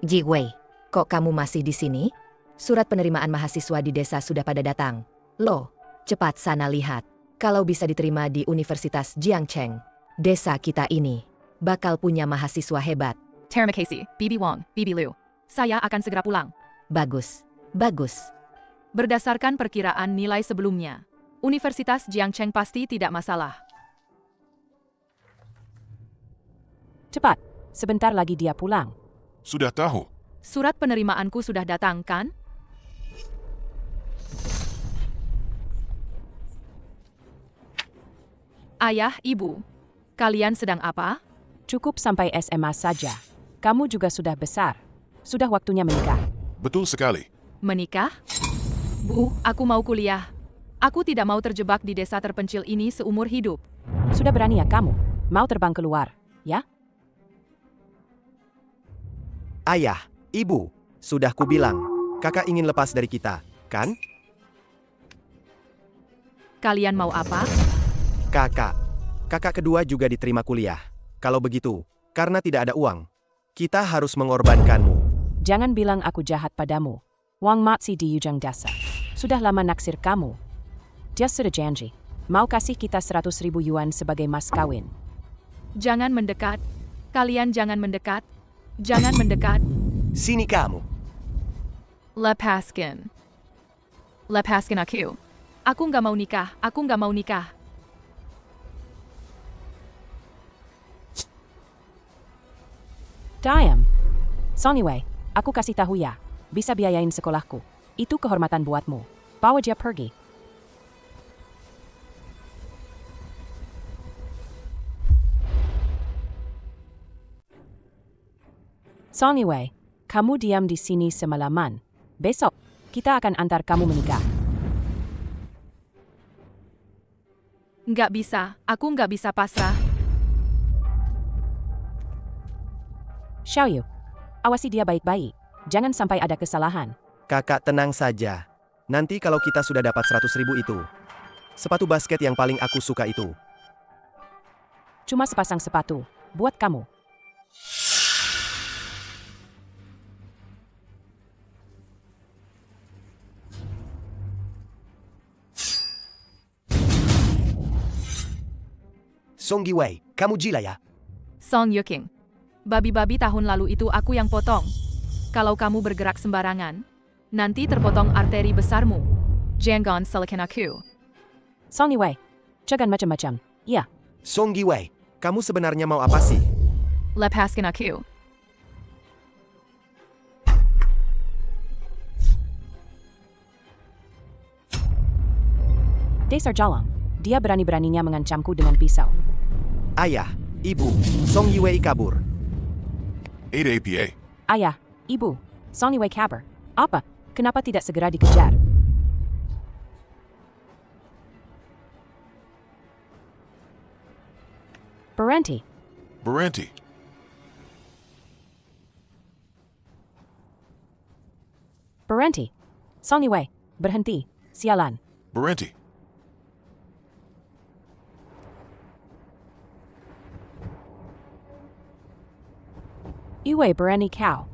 Ji Wei, kok kamu masih di sini? Surat penerimaan mahasiswa di desa sudah pada datang. Loh, cepat sana lihat. Kalau bisa diterima di Universitas Jiangcheng, desa kita ini bakal punya mahasiswa hebat. Terima kasih, Bibi Wong, Bibi Liu. Saya akan segera pulang. Bagus, bagus. Berdasarkan perkiraan nilai sebelumnya, Universitas Jiangcheng pasti tidak masalah. Cepat, sebentar lagi dia pulang. Sudah tahu. Surat penerimaanku sudah datang, kan? Ayah, Ibu, kalian sedang apa? Cukup sampai SMA saja. Kamu juga sudah besar. Sudah waktunya menikah. Betul sekali. Menikah? Bu, aku mau kuliah. Aku tidak mau terjebak di desa terpencil ini seumur hidup. Sudah berani ya kamu? Mau terbang keluar, ya? Ayah, Ibu, sudah kubilang, kakak ingin lepas dari kita, kan? Kalian mau apa? Kakak kedua juga diterima kuliah. Kalau begitu, karena tidak ada uang, kita harus mengorbankanmu. Jangan bilang aku jahat padamu. Wang Matsi di Yujang Desa. Sudah lama naksir kamu. Dia sudah janji. Mau kasih kita 100.000 yuan sebagai mas kawin. Jangan mendekat. Kalian jangan mendekat. Jangan mendekat. Sini kamu. Lepaskan. Lepaskan aku. Aku nggak mau nikah. Aku nggak mau nikah. Diam. Anyway, aku kasih tahu ya. Bisa biayain sekolahku. Itu kehormatan buatmu. Bawa dia pergi. Anyway, kamu diam di sini semalaman. Besok, kita akan antar kamu menikah. Nggak bisa. Aku nggak bisa pasrah. Xiaoyu, awasi dia baik-baik. Jangan sampai ada kesalahan. Kakak tenang saja. Nanti kalau kita sudah dapat 100.000 itu, sepatu basket yang paling aku suka itu. Cuma sepasang sepatu. Buat kamu. Song Giwei, kamu gila ya? Song Yuking. Babi-babi tahun lalu itu aku yang potong. Kalau kamu bergerak sembarangan, nanti terpotong arteri besarmu. Jangan salahkan aku. Anyway, jangan macam-macam. Ya, Song Giwei, kamu sebenarnya mau apa sih? Lepaskan aku. Dasar jalang. Dia berani-beraninya mengancamku dengan pisau. Ayah, Ibu, Song Yiwei kabur. 8 APA. Ayah, Ibu, Anyway kabar. Apa? Kenapa tidak segera dikejar? Berhenti. Berhenti. Berhenti. Anyway, berhenti. Sialan. Berhenti. Iwe berani kau.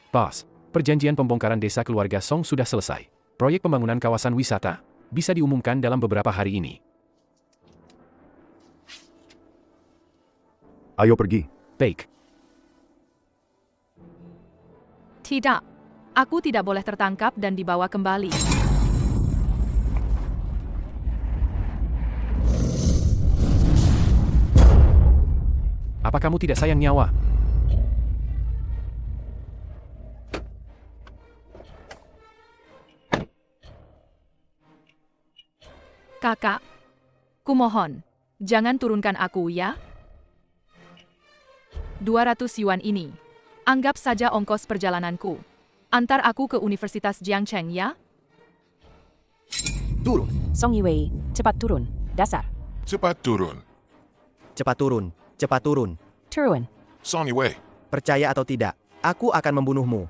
Bos, perjanjian pembongkaran desa keluarga Song sudah selesai. Proyek pembangunan kawasan wisata bisa diumumkan dalam beberapa hari ini. Ayo pergi. Baik. Tidak. Aku tidak boleh tertangkap dan dibawa kembali. Apa kamu tidak sayang nyawa? Kakak, kumohon, jangan turunkan aku ya. 200 yuan ini. Anggap saja ongkos perjalananku. Antar aku ke Universitas Jiangcheng ya. Turun, Song Yue, cepat turun. Dasar. Cepat turun. cepat turun, cepat turun. Turun. Song Yue. Percaya atau tidak, aku akan membunuhmu.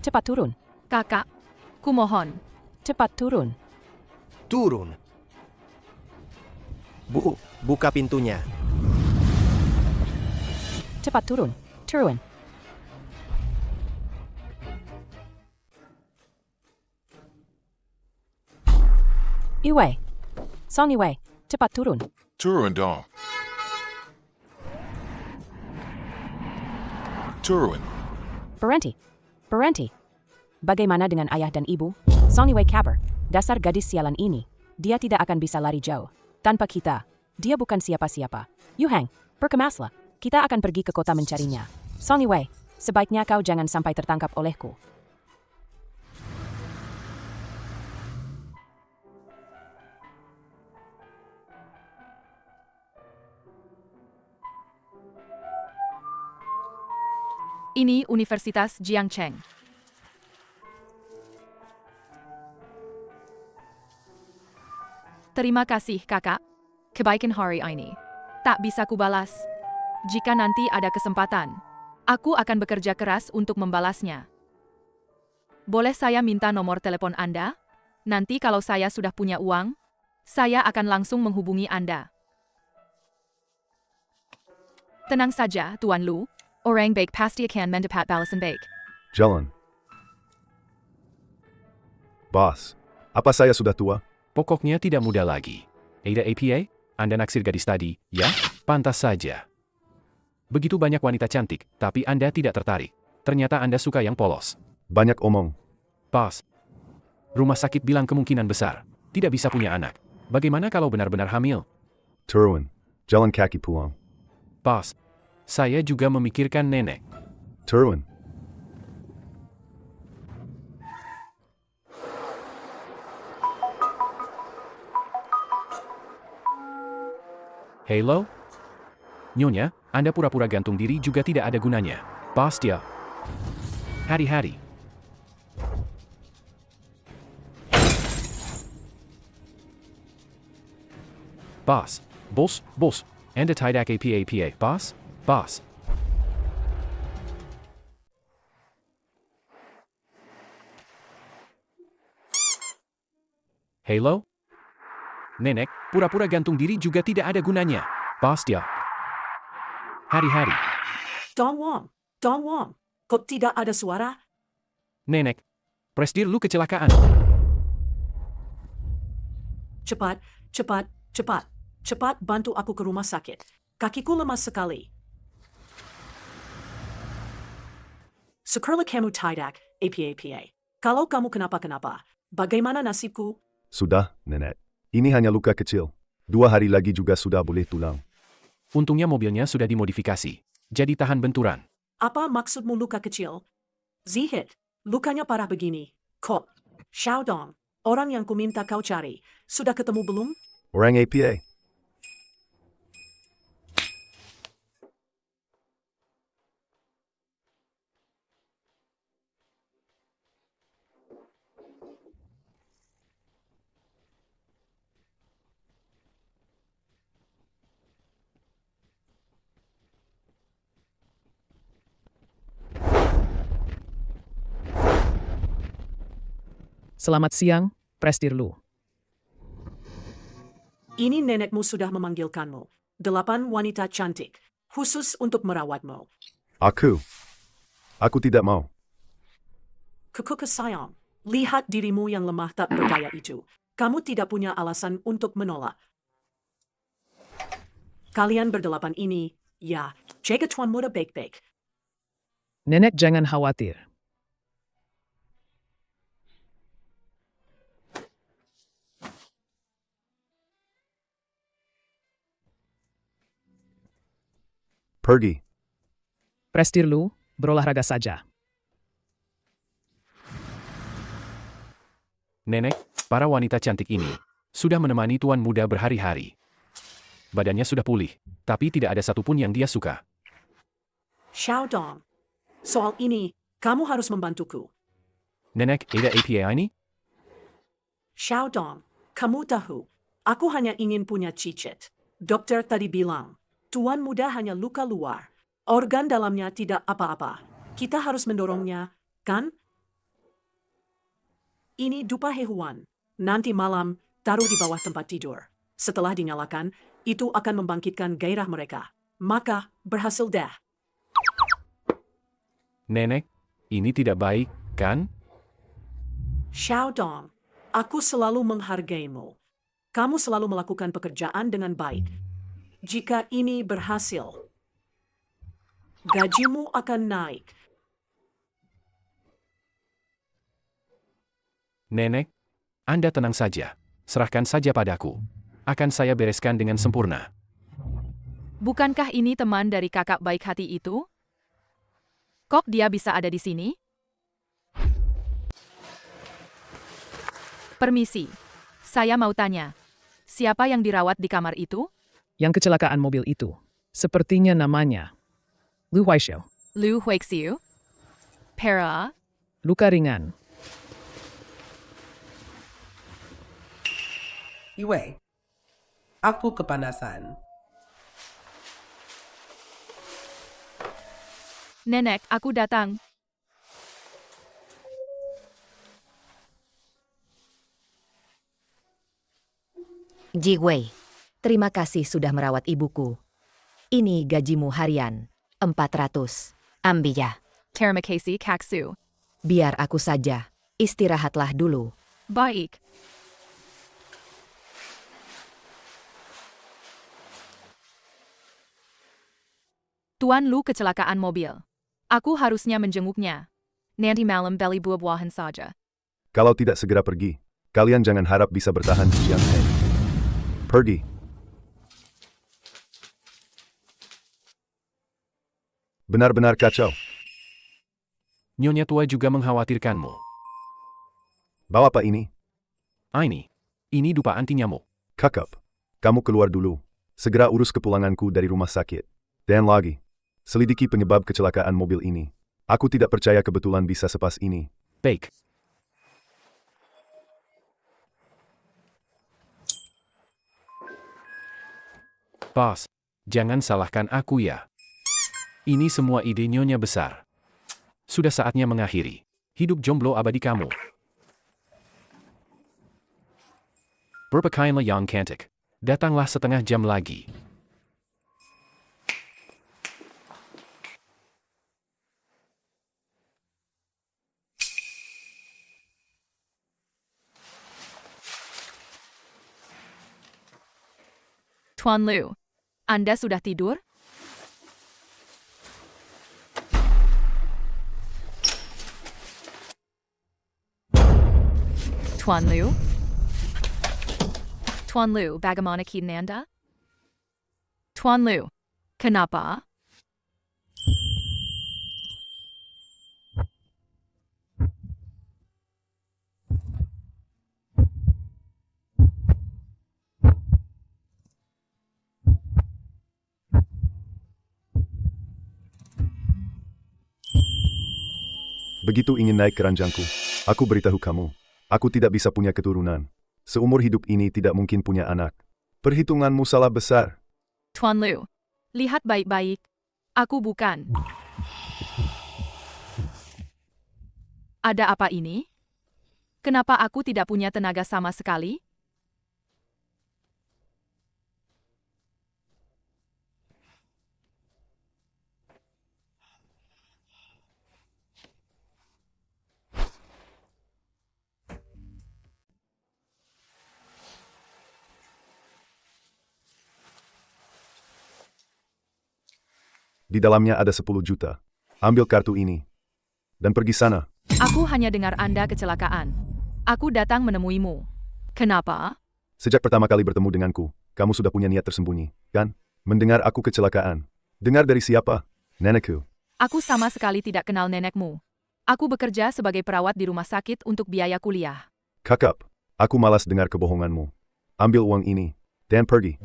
Cepat turun. Kakak, kumohon. Cepat turun. Turun. Buka pintunya. Cepat turun. Turun. Iwei. Song Iwei, cepat turun. Turun dong. Turun. Berhenti. Berhenti. Bagaimana dengan ayah dan ibu? Song Iwei kabar. Dasar gadis sialan ini. Dia tidak akan bisa lari jauh. Tanpa kita. Dia bukan siapa-siapa. Yu Hang, berkemaslah. Kita akan pergi ke kota mencarinya. Song Iwei, sebaiknya kau jangan sampai tertangkap olehku. Ini Universitas Jiangcheng. Terima kasih, kakak. Kebaikan hari ini. Tak bisa kubalas. Jika nanti ada kesempatan, aku akan bekerja keras untuk membalasnya. Boleh saya minta nomor telepon Anda? Nanti kalau saya sudah punya uang, saya akan langsung menghubungi Anda. Tenang saja, Tuan Lu. Orang baik pasti akan mendapat balasan baik. Jalan. Bos, apa saya sudah tua? Pokoknya tidak muda lagi. Ada APA? Anda naksir gadis tadi, ya? Pantas saja. Begitu banyak wanita cantik, tapi Anda tidak tertarik. Ternyata Anda suka yang polos. Banyak omong. Pas. Rumah sakit bilang kemungkinan besar. Tidak bisa punya anak. Bagaimana kalau benar-benar hamil? Turun. Jalan kaki pulang. Pas. Saya juga memikirkan nenek. Turun. Halo? Nyonya, Anda pura-pura gantung diri juga tidak ada gunanya. Pas dia. Hari-hari. Pas. Bos. Anda tidak APA. Pas. Pas. Halo? Nenek, pura-pura gantung diri juga tidak ada gunanya. Pas dia. Hari-hari. Don Wong, kok tidak ada suara? Nenek, presdir lu kecelakaan. Cepat bantu aku ke rumah sakit. Kakiku lemas sekali. Syukurlah kamu tidak, APA. Kalau kamu kenapa-kenapa, bagaimana nasibku? Sudah, nenek. Ini hanya luka kecil. 2 hari lagi juga sudah boleh pulang. Untungnya mobilnya sudah dimodifikasi. Jadi tahan benturan. Apa maksudmu luka kecil? Zihit, lukanya parah begini. Kok, Xiaodong, orang yang kuminta kau cari, sudah ketemu belum? Orang APA. Selamat siang, Presdir Lu. Ini nenekmu sudah memanggilkanmu. 8 wanita cantik, khusus untuk merawatmu. Aku tidak mau. Kekuku sayang, lihat dirimu yang lemah tak berdaya itu. Kamu tidak punya alasan untuk menolak. Kalian berdelapan ini, ya, jaga tuan muda baik-baik. Nenek jangan khawatir. Pergi. Presdir Lu, berolahraga saja. Nenek, para wanita cantik ini sudah menemani tuan muda berhari-hari. Badannya sudah pulih, tapi tidak ada satupun yang dia suka. Xiaodong, soal ini, kamu harus membantuku. Nenek, ada APA ini? Xiaodong, kamu tahu, aku hanya ingin punya cicit. Dokter tadi bilang, tuan muda hanya luka luar. Organ dalamnya tidak apa-apa. Kita harus mendorongnya, kan? Ini dupa hewan. Nanti malam, taruh di bawah tempat tidur. Setelah dinyalakan, itu akan membangkitkan gairah mereka. Maka, berhasil dah. Nenek, ini tidak baik, kan? Xiaodong, aku selalu menghargaimu. Kamu selalu melakukan pekerjaan dengan baik. Jika ini berhasil, gajimu akan naik. Nenek, Anda tenang saja. Serahkan saja padaku. Akan saya bereskan dengan sempurna. Bukankah ini teman dari kakak baik hati itu? Kok dia bisa ada di sini? Permisi, saya mau tanya. Siapa yang dirawat di kamar itu? Yang kecelakaan mobil itu. Sepertinya namanya Lu Huaixiu. Liu Huixiu? Para? Luka ringan. Iwe, aku kepanasan. Nenek, aku datang. Ji Wei, terima kasih sudah merawat ibuku. Ini gajimu harian, 400. Ambil ya. Terima kasih, Kaksu. Biar aku saja. Istirahatlah dulu. Baik. Tuan Lu kecelakaan mobil. Aku harusnya menjenguknya. Nanti malam beli buah-buahan saja. Kalau tidak segera pergi, kalian jangan harap bisa bertahan di Jiangcheng. Pergi. Benar-benar kacau. Nyonya tua juga mengkhawatirkanmu. Bawa apa ini? Aini, ini dupa anti nyamuk. Kakap. Kamu keluar dulu. Segera urus kepulanganku dari rumah sakit. Dan lagi, selidiki penyebab kecelakaan mobil ini. Aku tidak percaya kebetulan bisa sepas ini. Baik. Bos, jangan salahkan aku ya. Ini semua ide nyonya besar. Sudah saatnya mengakhiri hidup jomblo abadi kamu. Berpakaianlah yang cantik. Datanglah setengah jam lagi. Tuan Lu, Anda sudah tidur? Tuan Lu? Tuan Lu, bagaimana keadaan Anda? Tuan Lu, kenapa? Begitu ingin naik ke ranjangku, aku beritahu kamu, aku tidak bisa punya keturunan. Seumur hidup ini tidak mungkin punya anak. Perhitunganmu salah besar. Tuan Lu, lihat baik-baik. Aku bukan. Ada apa ini? Kenapa aku tidak punya tenaga sama sekali? Di dalamnya ada 10 juta. Ambil kartu ini. Dan pergi sana. Aku hanya dengar Anda kecelakaan. Aku datang menemuimu. Kenapa? Sejak pertama kali bertemu denganku, kamu sudah punya niat tersembunyi, kan? Mendengar aku kecelakaan. Dengar dari siapa? Nenekku. Aku sama sekali tidak kenal nenekmu. Aku bekerja sebagai perawat di rumah sakit untuk biaya kuliah. Kakap, aku malas dengar kebohonganmu. Ambil uang ini, dan pergi.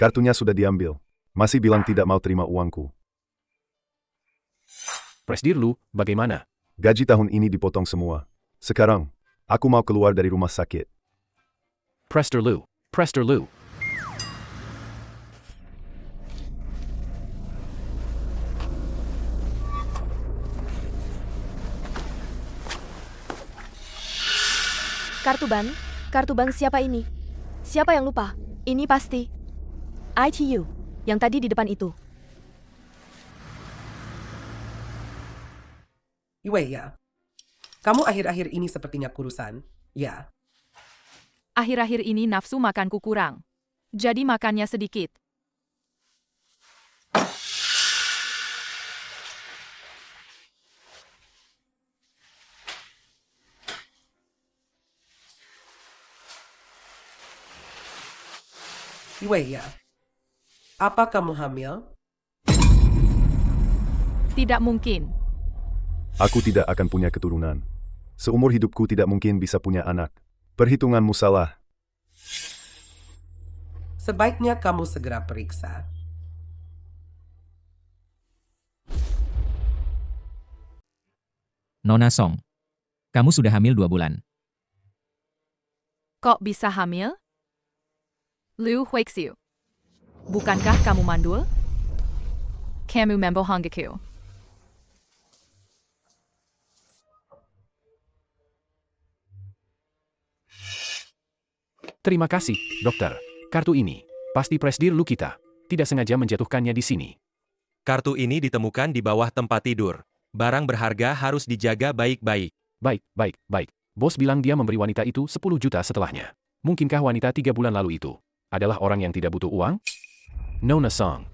Kartunya sudah diambil. Masih bilang tidak mau terima uangku. Presdir Lu, bagaimana? Gaji tahun ini dipotong semua. Sekarang, aku mau keluar dari rumah sakit. Prester Lu, Prester Lu. Kartu ban, Kartu bank siapa ini? Siapa yang lupa? Ini pasti ITU, yang tadi di depan itu. Yue ya. Kamu akhir-akhir ini sepertinya kurusan, ya. Akhir-akhir ini nafsu makanku kurang. Jadi makannya sedikit. Yue ya. Apa kamu hamil? Tidak mungkin. Aku tidak akan punya keturunan. Seumur hidupku tidak mungkin bisa punya anak. Perhitunganmu salah. Sebaiknya kamu segera periksa. Nona Song, kamu sudah hamil 2 bulan. Kok bisa hamil? Liu Huixiu. Bukankah kamu mandul? Kamu membohongiku. Terima kasih, dokter. Kartu ini pasti presdir lu kita. Tidak sengaja menjatuhkannya di sini. Kartu ini ditemukan di bawah tempat tidur. Barang berharga harus dijaga baik-baik. Baik. Bos bilang dia memberi wanita itu 10 juta setelahnya. Mungkinkah wanita 3 bulan lalu itu adalah orang yang tidak butuh uang? Nona Song.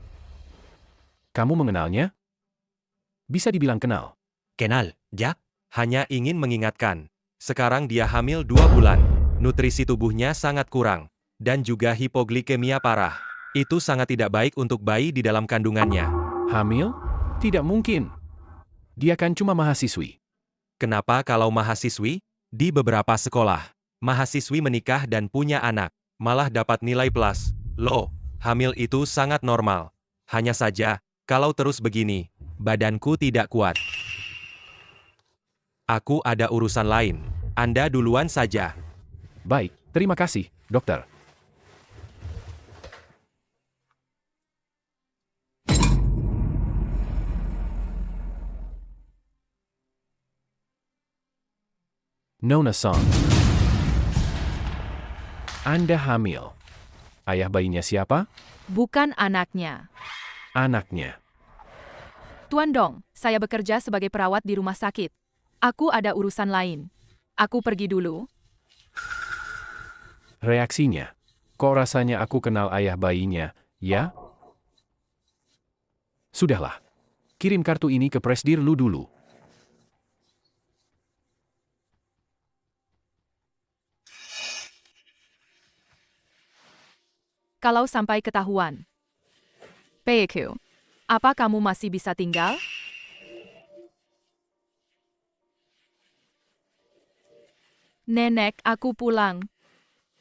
Kamu mengenalnya? Bisa dibilang kenal. Kenal, Jack? Hanya ingin mengingatkan. Sekarang dia hamil 2 bulan. Nutrisi tubuhnya sangat kurang. Dan juga hipoglikemia parah. Itu sangat tidak baik untuk bayi di dalam kandungannya. Hamil? Tidak mungkin. Dia kan cuma mahasiswi. Kenapa kalau mahasiswi? Di beberapa sekolah, mahasiswi menikah dan punya anak, malah dapat nilai plus. Loh, hamil itu sangat normal. Hanya saja, kalau terus begini, badanku tidak kuat. Aku ada urusan lain. Anda duluan saja. Baik, terima kasih, dokter. Nona Song. Anda hamil. Ayah bayinya siapa? Bukan anaknya. Anaknya. Tuan Dong, saya bekerja sebagai perawat di rumah sakit. Aku ada urusan lain. Aku pergi dulu. Reaksinya. Kok rasanya aku kenal ayah bayinya, ya? Sudahlah. Kirim kartu ini ke presdir lu dulu. Kalau sampai ketahuan. PQ, apa kamu masih bisa tinggal? Nenek, aku pulang.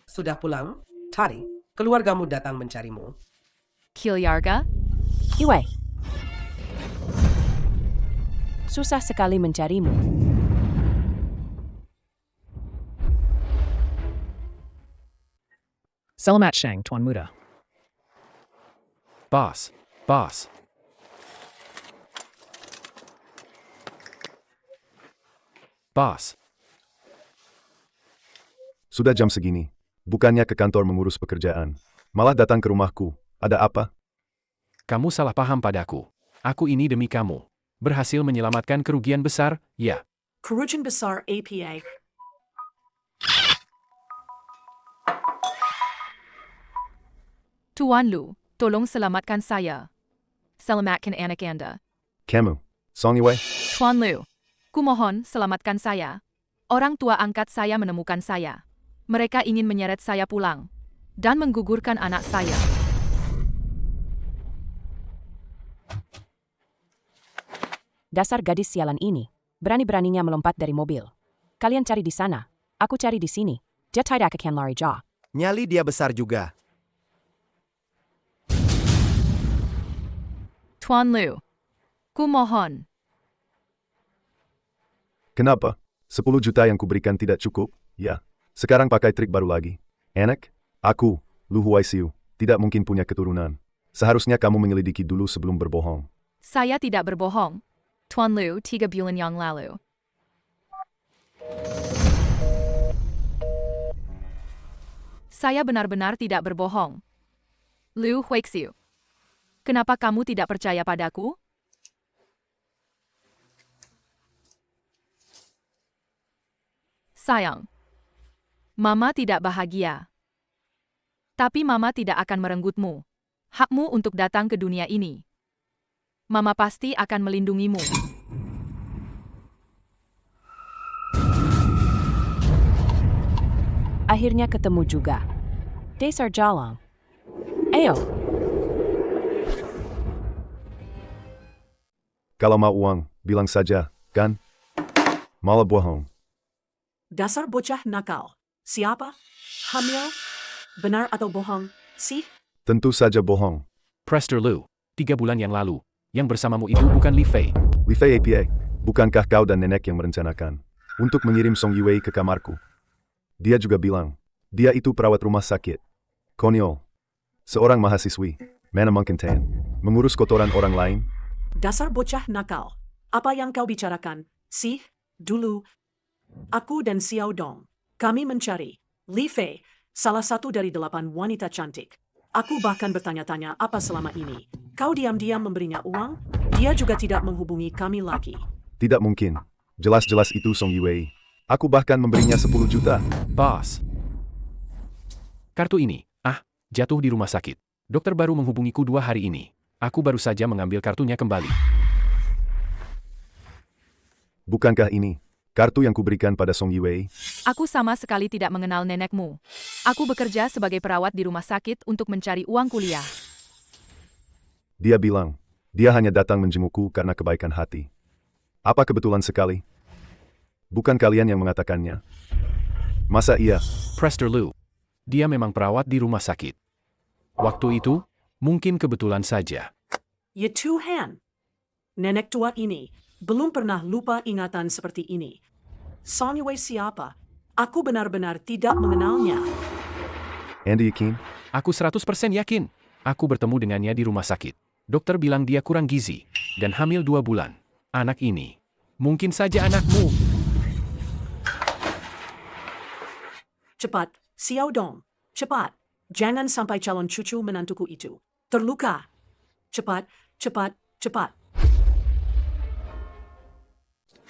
Sudah pulang? Tari, keluargamu datang mencarimu. Kilyarga? Yue. Susah sekali mencarimu. Selamat siang, Tuan Muda. Boss. Sudah jam segini. Bukannya ke kantor mengurus pekerjaan. Malah datang ke rumahku. Ada apa? Kamu salah paham padaku. Aku ini demi kamu. Berhasil menyelamatkan kerugian besar, ya. Kerugian besar APA. Tuan Lu, tolong selamatkan saya. Selamatkan anak Anda. Kamu. Song Yue. Tuan Lu, kumohon selamatkan saya. Orang tua angkat saya menemukan saya. Mereka ingin menyeret saya pulang. Dan menggugurkan anak saya. Dasar gadis sialan ini. Berani-beraninya melompat dari mobil. Kalian cari di sana. Aku cari di sini. Dia tidak akan lari jauh. Nyali dia besar juga. Tuan Lu, kumohon. Kenapa? 10 juta yang kuberikan tidak cukup, ya. Sekarang pakai trik baru lagi. Enak? Aku, Lu Huaisiu, tidak mungkin punya keturunan. Seharusnya kamu menyelidiki dulu sebelum berbohong. Saya tidak berbohong. Tuan Lu, 3 bulan yang lalu. Saya benar-benar tidak berbohong. Liu Huixiu. Kenapa kamu tidak percaya padaku? Sayang. Mama tidak bahagia. Tapi Mama tidak akan merenggutmu. Hakmu untuk datang ke dunia ini. Mama pasti akan melindungimu. Akhirnya ketemu juga. Dasar Jalang. Ayo. Kalau mau uang, bilang saja, kan? Malah bohong. Dasar bocah nakal. Siapa? Hamil? Benar atau bohong, sih? Tentu saja bohong. Prester Lu, 3 bulan yang lalu, yang bersamamu itu bukan Li Fei. Li Fei APA, bukankah kau dan nenek yang merencanakan untuk mengirim Song Yue ke kamarku? Dia juga bilang, dia itu perawat rumah sakit. Konyol. Seorang mahasiswi, mana mungkin mengurus kotoran orang lain? Dasar bocah nakal. Apa yang kau bicarakan, sih? Dulu, aku dan Xiao Dong, kami mencari Li Fei, salah satu dari 8 wanita cantik. Aku bahkan bertanya-tanya apa selama ini. Kau diam-diam memberinya uang, dia juga tidak menghubungi kami lagi. Tidak mungkin. Jelas-jelas itu Song Yue. Aku bahkan memberinya 10 juta. Bos. Kartu ini, jatuh di rumah sakit. Dokter baru menghubungiku 2 hari ini. Aku baru saja mengambil kartunya kembali. Bukankah ini kartu yang kuberikan pada Song Yue? Aku sama sekali tidak mengenal nenekmu. Aku bekerja sebagai perawat di rumah sakit untuk mencari uang kuliah. Dia bilang, dia hanya datang menjengukku karena kebaikan hati. Apa kebetulan sekali? Bukan kalian yang mengatakannya? Masa iya? Prester Lu. Dia memang perawat di rumah sakit. Waktu itu, mungkin kebetulan saja. Ya Tuhan. Nenek tua ini belum pernah lupa ingatan seperti ini. Song Yue siapa? Aku benar-benar tidak mengenalnya. Andy yakin? Aku 100% yakin. Aku bertemu dengannya di rumah sakit. Dokter bilang dia kurang gizi dan hamil 2 bulan. Anak ini mungkin saja anakmu. Cepat, Xiao Dong. Cepat. Jangan sampai calon cucu menantuku itu terluka. Cepat, cepat, cepat.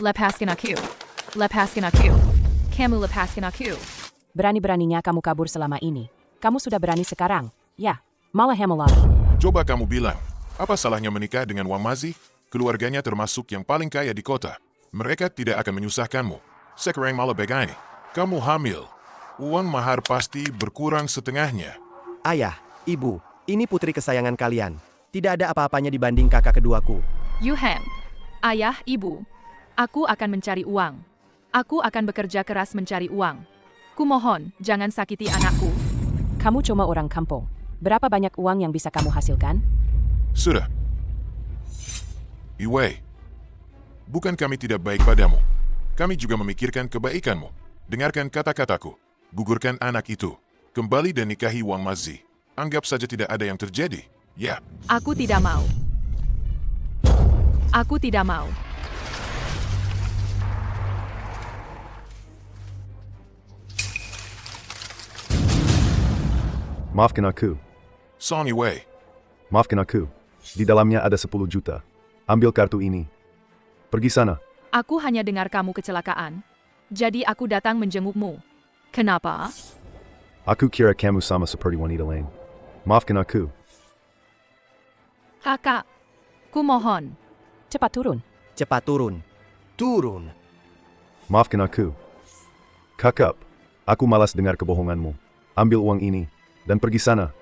Lepaskan aku. Lepaskan aku. Kamu lepaskan aku. Berani-beraninya kamu kabur selama ini. Kamu sudah berani sekarang. Ya, malah hamil lagi. Coba kamu bilang, apa salahnya menikah dengan Wang Mazi? Keluarganya termasuk yang paling kaya di kota. Mereka tidak akan menyusahkanmu. Sekarang malah begini. Kamu hamil. Uang mahar pasti berkurang setengahnya. Ayah, ibu, ini putri kesayangan kalian. Tidak ada apa-apanya dibanding kakak keduaku. Yuhan. Ayah, ibu. Aku akan mencari uang. Aku akan bekerja keras mencari uang. Kumohon, jangan sakiti anakku. Kamu cuma orang kampung. Berapa banyak uang yang bisa kamu hasilkan? Sudah. Yue, bukan kami tidak baik padamu. Kami juga memikirkan kebaikanmu. Dengarkan kata-kataku. Gugurkan anak itu. Kembali dan nikahi Wang Mazi. Anggap saja tidak ada yang terjadi. Ya. Aku tidak mau. Aku tidak mau. Maafkan aku. Song Yue. Maafkan aku. Di dalamnya ada 10 juta. Ambil kartu ini. Pergi sana. Aku hanya dengar kamu kecelakaan. Jadi aku datang menjengukmu. Kenapa? Aku kira kamu sama seperti wanita lain. Maafkan aku. Kakak. Kumohon. Cepat turun. Cepat turun. Turun. Maafkan aku. Kakak, aku malas dengar kebohonganmu. Ambil uang ini dan pergi sana.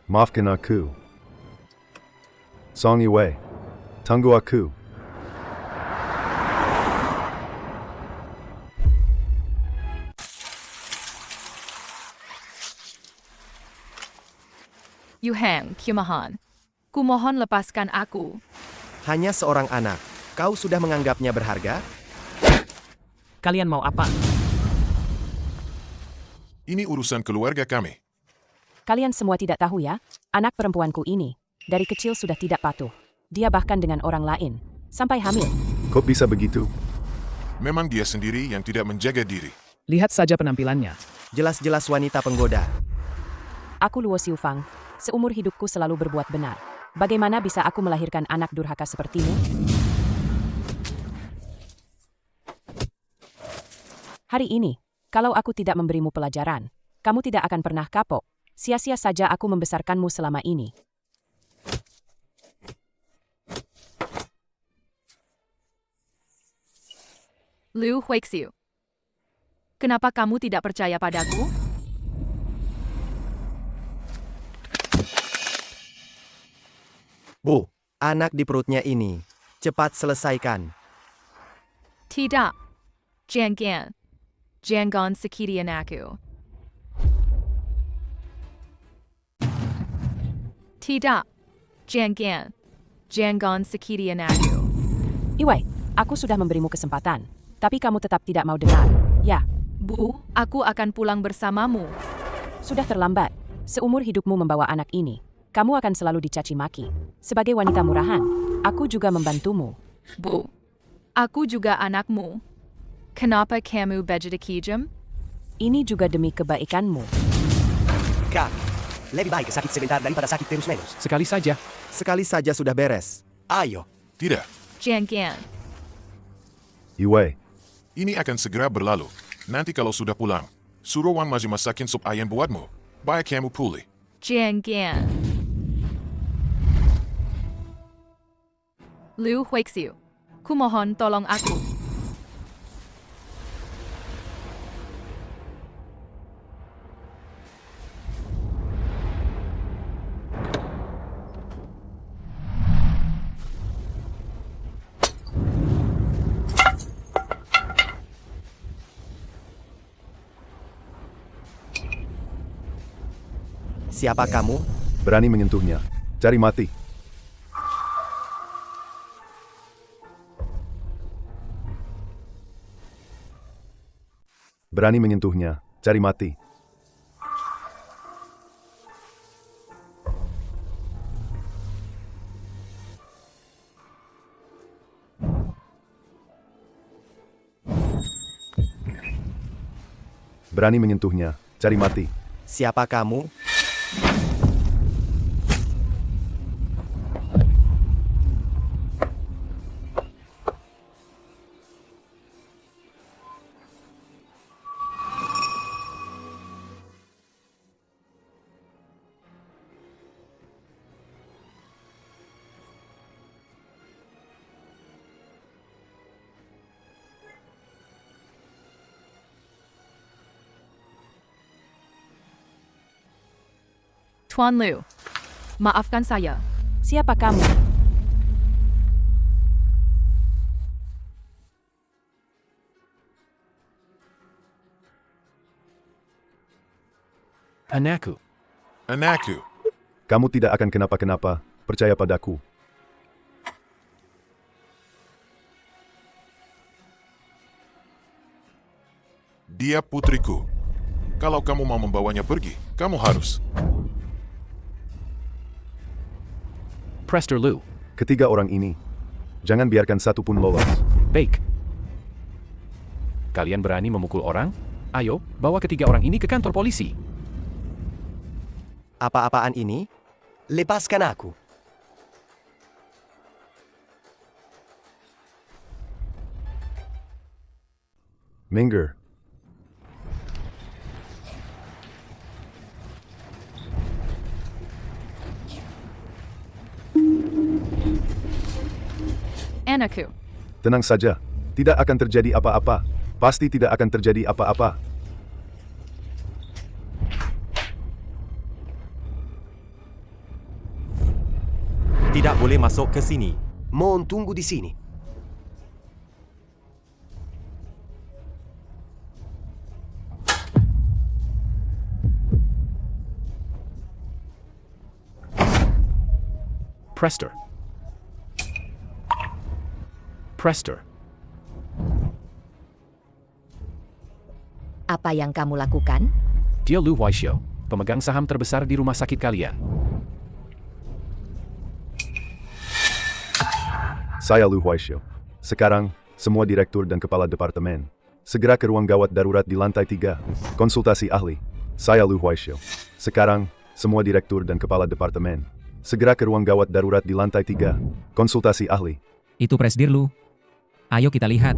Maafkan aku. Song Yue, tunggu aku. Yuhan, kumohon. Kumohon lepaskan aku. Hanya seorang anak. Kau sudah menganggapnya berharga? Kalian mau apa? Ini urusan keluarga kami. Kalian semua tidak tahu ya, anak perempuanku ini, dari kecil sudah tidak patuh. Dia bahkan dengan orang lain, sampai hamil. Kok bisa begitu? Memang dia sendiri yang tidak menjaga diri. Lihat saja penampilannya. Jelas-jelas wanita penggoda. Aku Luo Xiufang. Seumur hidupku selalu berbuat benar. Bagaimana bisa aku melahirkan anak durhaka sepertimu? Hari ini, kalau aku tidak memberimu pelajaran, kamu tidak akan pernah kapok. Sia-sia saja aku membesarkanmu selama ini. Liu Huixiu. Kenapa kamu tidak percaya padaku? Bu, anak di perutnya ini. Cepat selesaikan. Tidak. Jangan. Jangan sakiti anakku. Tidak. Jangan. Jangan sakiti anakku. Iwei, aku sudah memberimu kesempatan, tapi kamu tetap tidak mau dengar. Ya, Bu, aku akan pulang bersamamu. sudah terlambat. Seumur hidupmu membawa anak ini, kamu akan selalu dicaci maki. Sebagai wanita murahan, aku juga membantumu. Bu, aku juga anakmu. Kenapa kamu begitu kejam? Ini juga demi kebaikanmu. Kak, lebih baik sakit sebentar daripada sakit terus-menerus. Sekali saja. Sekali saja sudah beres. Ayo. Tidak, Jangan. Iwei, ini akan segera berlalu. Nanti kalau sudah pulang, suruh Wang Mazi masakin sup ayam buatmu. Baik kamu pulih. Jangan. Liu Huixiu, kumohon tolong aku. Siapa kamu? berani menyentuhnya. Cari mati. Berani menyentuhnya. Cari mati. Berani menyentuhnya. Cari mati. Siapa kamu? Tuan Liu, maafkan saya. Siapa kamu? Anakku. Anakku. Kamu tidak akan kenapa-kenapa. Percaya padaku. Dia putriku. Kalau kamu mau membawanya pergi, kamu harus. Prester Liu. Ketiga orang ini. Jangan biarkan satu pun lolos. Baik. Kalian berani memukul orang? Ayo, bawa ketiga orang ini ke kantor polisi. Apa-apaan ini? Lepaskan aku. Minggir. Anakku. Tenang saja. Tidak akan terjadi apa-apa. Pasti tidak akan terjadi apa-apa. Tidak boleh masuk ke sini. Mohon tunggu di sini. Prester. Prester. Apa yang kamu lakukan? Dia Liu Huixiu, pemegang saham terbesar di rumah sakit kalian. Saya Liu Huixiu. Sekarang, Semua direktur dan kepala departemen. Segera ke ruang gawat darurat di lantai 3. Konsultasi ahli. Saya Lu Huaishou. Sekarang, semua direktur dan kepala departemen. Segera ke ruang gawat darurat di lantai 3. Konsultasi ahli. Itu Presdir Lu. Ayo kita lihat.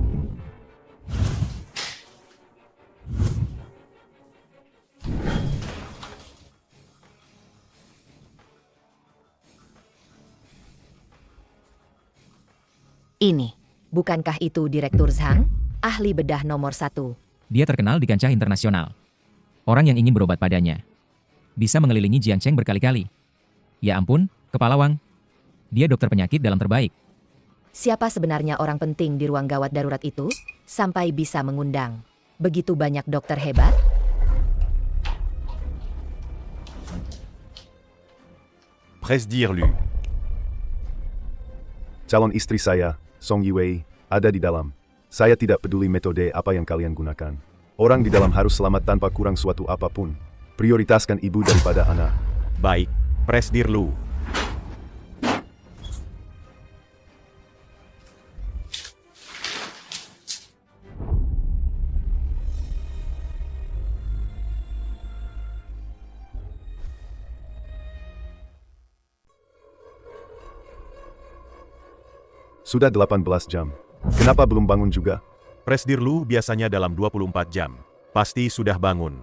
Ini, bukankah itu Direktur Zhang? Ahli bedah nomor 1. Dia terkenal di kancah internasional. Orang yang ingin berobat padanya bisa mengelilingi Jiangcheng berkali-kali. Ya ampun, Kepala Wang. Dia dokter penyakit dalam terbaik. Siapa sebenarnya orang penting di ruang gawat darurat itu? Sampai bisa mengundang begitu banyak dokter hebat? Presdir Lu. Calon istri saya, Song Yiwei, ada di dalam. Saya tidak peduli metode apa yang kalian gunakan. Orang di dalam harus selamat tanpa kurang suatu apapun. Prioritaskan ibu daripada anak. Baik, Presdir Lu. Sudah 18 jam. Kenapa belum bangun juga? Presdir Lu biasanya dalam 24 jam. Pasti sudah bangun.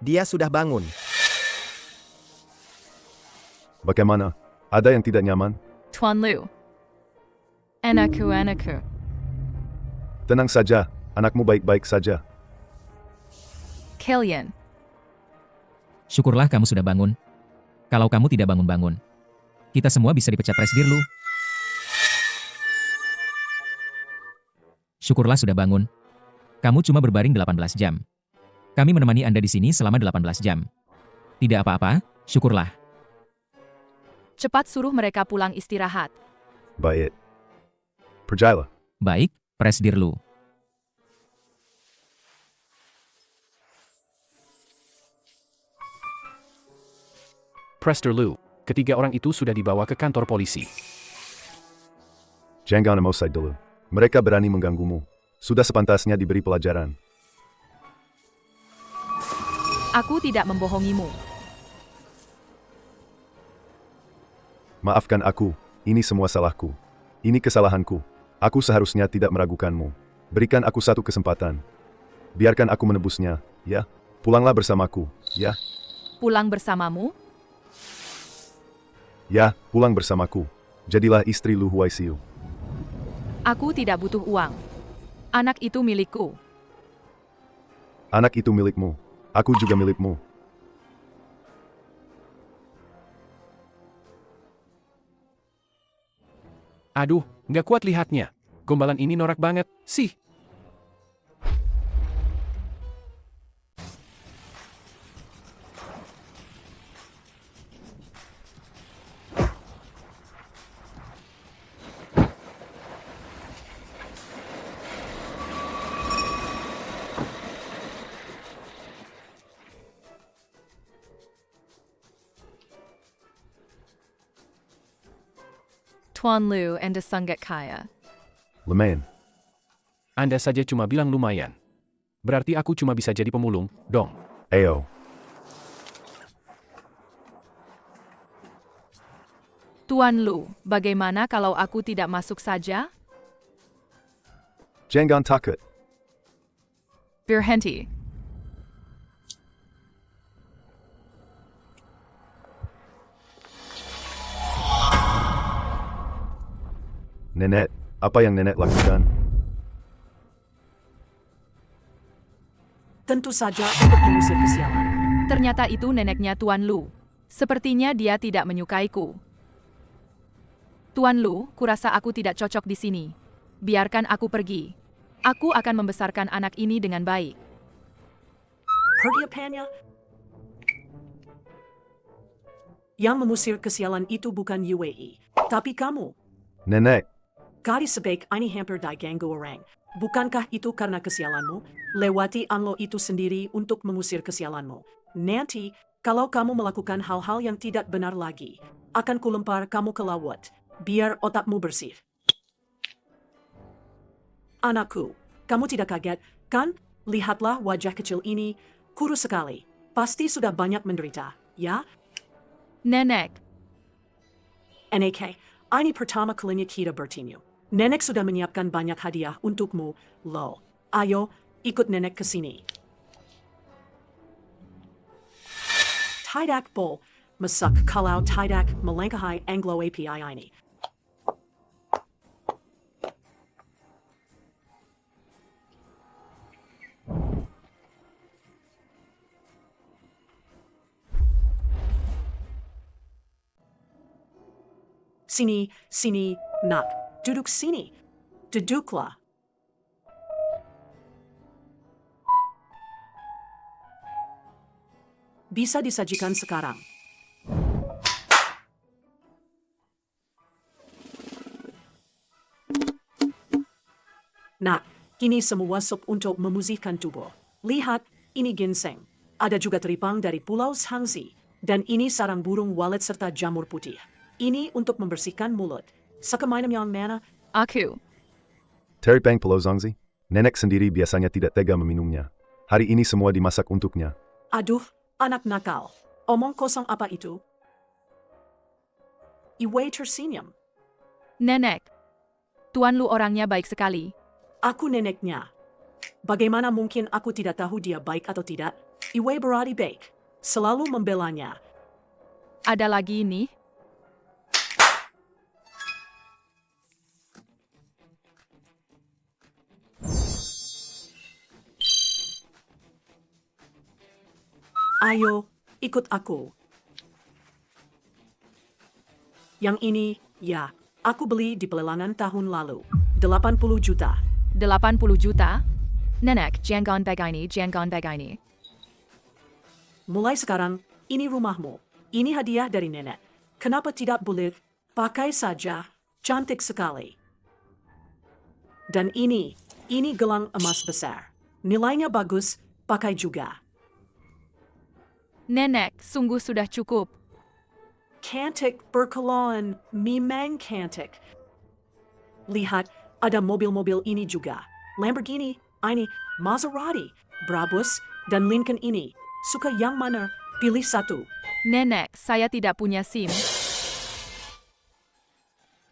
Dia sudah bangun. Bagaimana? Ada yang tidak nyaman? Tuan Lu. Anakku. Tenang saja, anakmu baik-baik saja. Kalian. Syukurlah kamu sudah bangun. Kalau kamu tidak bangun-bangun, kita semua bisa dipecat Presdir Lu. Syukurlah sudah bangun. Kamu cuma berbaring 18 jam. Kami menemani Anda di sini selama 18 jam. Tidak apa-apa, syukurlah. Cepat suruh mereka pulang istirahat. Baik. Percayalah. Baik, Presdir Lu. Presdir Lu, ketiga orang itu sudah dibawa ke kantor polisi. Jangan emosi dulu. Mereka berani mengganggumu. Sudah sepantasnya diberi pelajaran. Aku tidak membohongimu. Maafkan aku, ini semua salahku. Ini kesalahanku. Aku seharusnya tidak meragukanmu. Berikan aku satu kesempatan. Biarkan aku menebusnya, ya? Pulanglah bersamaku, ya? Pulang bersamamu? Ya, pulang bersamaku. Jadilah istri Lu Huaisiu. Aku tidak butuh uang. Anak itu milikku. Anak itu milikmu. Aku juga milikmu. Aduh, nggak kuat lihatnya. Gombalan ini norak banget, sih. Tuan Lu and Sangat Kaya. Lumayan. Anda saja cuma bilang lumayan. Berarti aku cuma bisa jadi pemulung, dong. Ayo. Tuan Lu, bagaimana kalau aku tidak masuk saja? Jangan takut. Berhenti. Nenek, apa yang nenek lakukan? Tentu saja untuk mengusir kesialan. Ternyata itu neneknya Tuan Lu. Sepertinya dia tidak menyukaiku. Tuan Lu, kurasa aku tidak cocok di sini. Biarkan aku pergi. Aku akan membesarkan anak ini dengan baik. Perdiapannya? Yang mengusir kesialan itu bukan UAE, tapi kamu. Nenek. Kari sebaik ini hampir diganggu orang. Bukankah itu karena kesialanmu? Lewati Anlo itu sendiri untuk mengusir kesialanmu. Nanti, kalau kamu melakukan hal-hal yang tidak benar lagi, akan kulempar kamu ke laut. Biar otakmu bersih. Anakku, kamu tidak kaget, kan? Lihatlah wajah kecil ini, kurus sekali. Pasti sudah banyak menderita, ya? Nenek, NK, ini pertama kalinya kita bertemu. Nenek sudah menyiapkan banyak hadiah untukmu, Lo. Ayo, ikut nenek ke sini. Tidak Bol, masak kalau tidak melangkahi Anglo API ini. Sini, nak. Duduk sini. Duduklah. Bisa disajikan sekarang. Nak, ini semua sup untuk memutihkan tubuh. Lihat, ini ginseng. Ada juga teripang dari Pulau Shangzi. Dan ini sarang burung walet serta jamur putih. Ini untuk membersihkan mulut. Sekemainam yang mana? aku. Teripang Pulau Zhangzi. Nenek sendiri biasanya tidak tega meminumnya. Hari ini semua dimasak untuknya. Aduh, anak nakal. Omong kosong apa itu? Iwei tersenyum. Nenek, Tuan Lu orangnya baik sekali. Aku neneknya. Bagaimana mungkin aku tidak tahu dia baik atau tidak? Iwei berarti baik. Selalu membelanya. Ada lagi ini? Ayo, ikut aku. Yang ini, ya, aku beli di pelelangan tahun lalu. 80 juta. 80 juta? Nenek, jangan begini. Mulai sekarang, ini rumahmu. Ini hadiah dari nenek. Kenapa tidak boleh? Pakai saja. Cantik sekali. Dan ini gelang emas besar. Nilainya bagus, pakai juga. Nenek, sungguh sudah cukup. Cantik berkelon, memang cantik. Lihat, ada mobil-mobil ini juga. Lamborghini, ini, Maserati, Brabus, dan Lincoln ini. Suka yang mana? Pilih satu. Nenek, saya tidak punya SIM.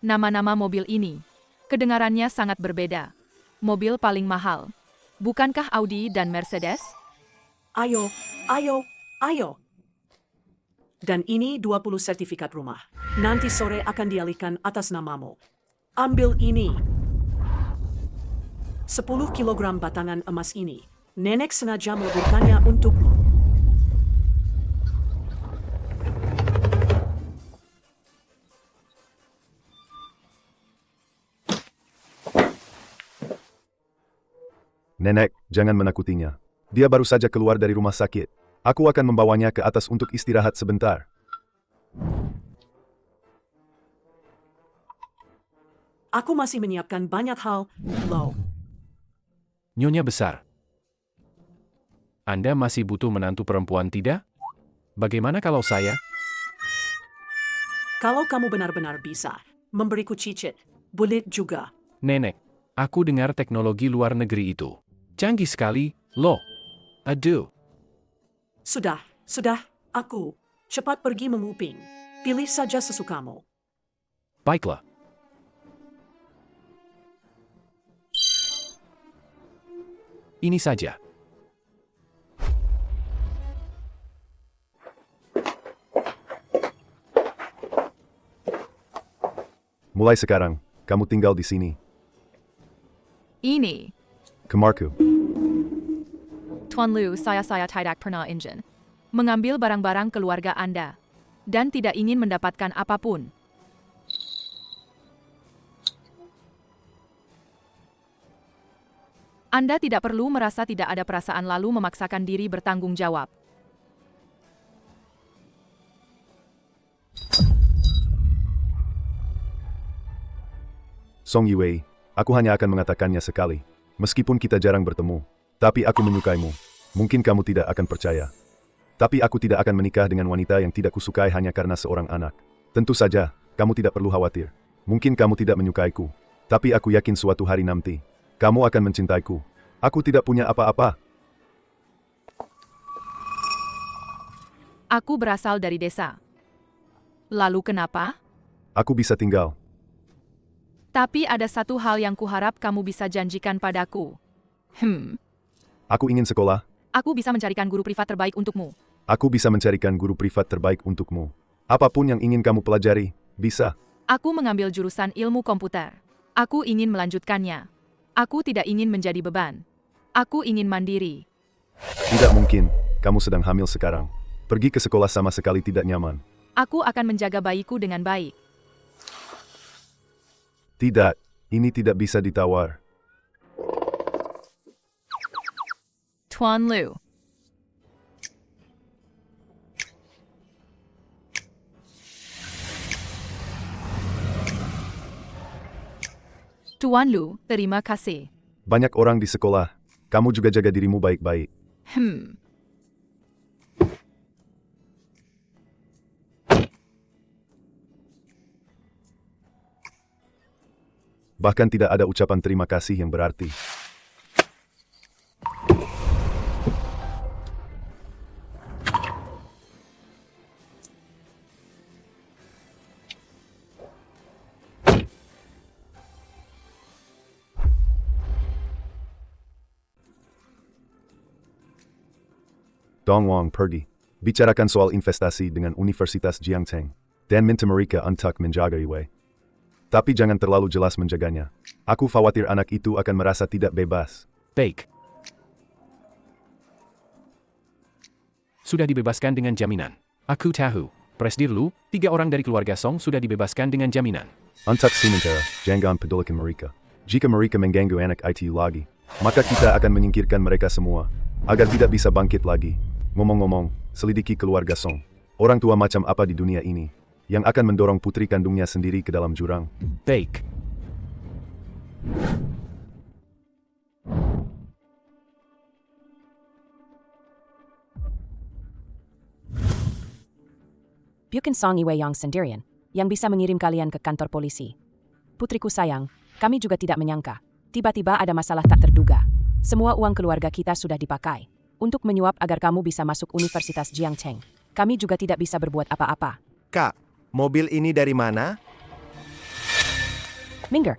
Nama-nama mobil ini, kedengarannya sangat berbeda. Mobil paling mahal. Bukankah Audi dan Mercedes? Ayo. Dan ini 20 sertifikat rumah. Nanti sore akan dialihkan atas namamu. Ambil ini. 10 kilogram batangan emas ini. Nenek sengaja meleburkannya untukmu. Nenek, jangan menakutinya. Dia baru saja keluar dari rumah sakit. Aku akan membawanya ke atas untuk istirahat sebentar. Aku masih menyiapkan banyak hal, Lo. Nyonya besar. Anda masih butuh menantu perempuan tidak? Bagaimana kalau saya? Kalau kamu benar-benar bisa memberiku cicit, boleh juga. Nenek, aku dengar teknologi luar negeri itu canggih sekali, Lo. Aduh. Sudah, aku. Cepat pergi menguping. Pilih saja sesukamu. Baiklah. Ini saja. Mulai sekarang, kamu tinggal di sini. Ini. Kamarku. Tuan Lu, saya tidak pernah ingin mengambil barang-barang keluarga Anda dan tidak ingin mendapatkan apapun. Anda tidak perlu merasa tidak ada perasaan lalu memaksakan diri bertanggung jawab. Song Yue, aku hanya akan mengatakannya sekali. Meskipun kita jarang bertemu, tapi aku menyukaimu. Mungkin kamu tidak akan percaya. Tapi aku tidak akan menikah dengan wanita yang tidak kusukai hanya karena seorang anak. Tentu saja, kamu tidak perlu khawatir. Mungkin kamu tidak menyukaiku, tapi aku yakin suatu hari nanti, kamu akan mencintaiku. Aku tidak punya apa-apa. Aku berasal dari desa. Lalu kenapa? Aku bisa tinggal. Tapi ada satu hal yang kuharap kamu bisa janjikan padaku. Aku ingin sekolah. Aku bisa mencarikan guru privat terbaik untukmu. Aku bisa mencarikan guru privat terbaik untukmu. Apapun yang ingin kamu pelajari, bisa. Aku mengambil jurusan ilmu komputer. Aku ingin melanjutkannya. Aku tidak ingin menjadi beban. Aku ingin mandiri. Tidak mungkin, kamu sedang hamil sekarang. Pergi ke sekolah sama sekali tidak nyaman. Aku akan menjaga bayiku dengan baik. Tidak, ini tidak bisa ditawar. Tuan Lu. Tuan Lu, terima kasih. Banyak orang di sekolah. Kamu juga jaga dirimu baik-baik. Bahkan tidak ada ucapan terima kasih yang berarti. Dong Wang pergi. Bicarakan soal investasi dengan Universitas Jiangcheng. Dan minta mereka untuk menjaga Yue. Tapi jangan terlalu jelas menjaganya. Aku khawatir anak itu akan merasa tidak bebas. Baik. Sudah dibebaskan dengan jaminan. Aku tahu. Presdir Lu, 3 orang dari keluarga Song sudah dibebaskan dengan jaminan. Untuk sementara, jangan pedulikan mereka. Jika mereka mengganggu anak ITU lagi, maka kita akan menyingkirkan mereka semua. Agar tidak bisa bangkit lagi. Ngomong-ngomong, selidiki keluarga Song. Orang tua macam apa di dunia ini yang akan mendorong putri kandungnya sendiri ke dalam jurang? Baik. Bukan Song Yue yang sendirian, yang bisa mengirim kalian ke kantor polisi. Putriku sayang, kami juga tidak menyangka. Tiba-tiba ada masalah tak terduga. Semua uang keluarga kita sudah dipakai untuk menyuap agar kamu bisa masuk Universitas Jiangcheng. Kami juga tidak bisa berbuat apa-apa. Kak, mobil ini dari mana? Minggir.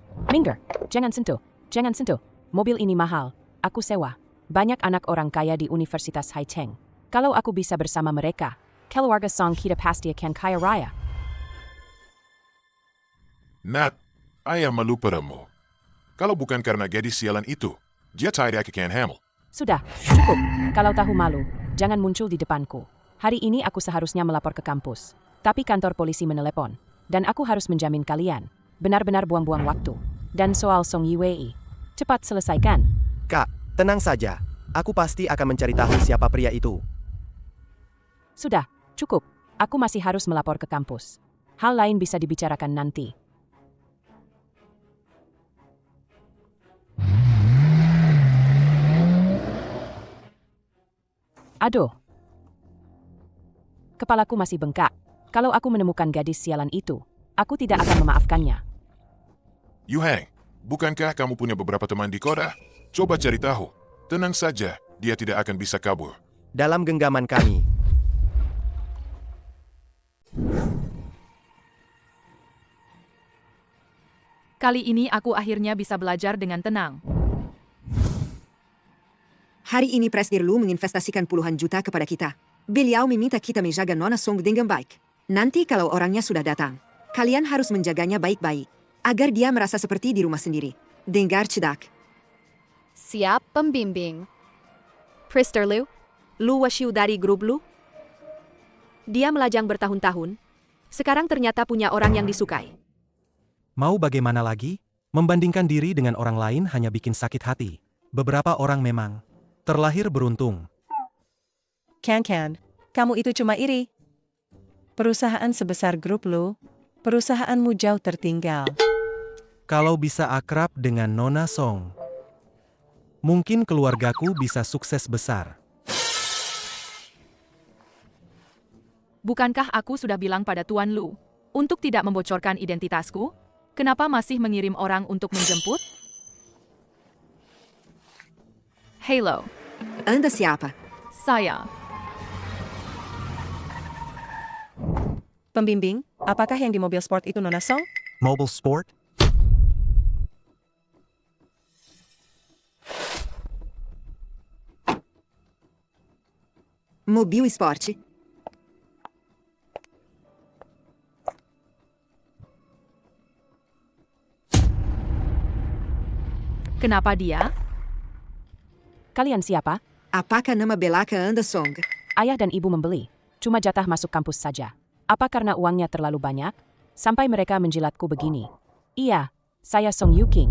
Jangan sentuh. Mobil ini mahal. Aku sewa. Banyak anak orang kaya di Universitas Haicheng. Kalau aku bisa bersama mereka, keluarga Song kita pasti akan kaya raya. Nat, ayah malu padamu. Kalau bukan karena gadis sialan itu, dia tidak akan hamil. Sudah, cukup. Kalau tahu malu, jangan muncul di depanku. Hari ini aku seharusnya melapor ke kampus. Tapi kantor polisi menelepon. Dan aku harus menjamin kalian. Benar-benar buang-buang waktu. Dan soal Song Yue, cepat selesaikan. Kak, tenang saja. Aku pasti akan mencari tahu siapa pria itu. Sudah, cukup. Aku masih harus melapor ke kampus. Hal lain bisa dibicarakan nanti. Aduh. Kepalaku masih bengkak. Kalau aku menemukan gadis sialan itu, aku tidak akan memaafkannya. Yu Heng, bukankah kamu punya beberapa teman di kota? Coba cari tahu. Tenang saja, dia tidak akan bisa kabur. Dalam genggaman kami. Kali ini aku akhirnya bisa belajar dengan tenang. Hari ini Presdir Lu menginvestasikan puluhan juta kepada kita. Beliau meminta kita menjaga Nona Song dengan baik. Nanti kalau orangnya sudah datang, kalian harus menjaganya baik-baik. Agar dia merasa seperti di rumah sendiri. Dengar cedak. Siap, pembimbing. Presdir Lu? Lu Washiu dari grup Lu? Dia melajang bertahun-tahun. Sekarang ternyata punya orang yang disukai. Mau bagaimana lagi? Membandingkan diri dengan orang lain hanya bikin sakit hati. Beberapa orang memang terlahir beruntung. Kan, kamu itu cuma iri. Perusahaan sebesar grup Lu, perusahaanmu jauh tertinggal. Kalau bisa akrab dengan Nona Song, mungkin keluargaku bisa sukses besar. Bukankah aku sudah bilang pada Tuan Lu? Untuk tidak membocorkan identitasku, kenapa masih mengirim orang untuk menjemput? Halo, Anda siapa? saya. Pembimbing, apakah yang di mobil sport itu Nona Song? Mobile Sport? Mobil esporte? Kenapa dia? Kalian siapa? Apakah nama belaka Anda Song? Ayah dan ibu membeli. Cuma jatah masuk kampus saja. Apa karena uangnya terlalu banyak? Sampai mereka menjilatku begini. Iya, saya Song Yuking.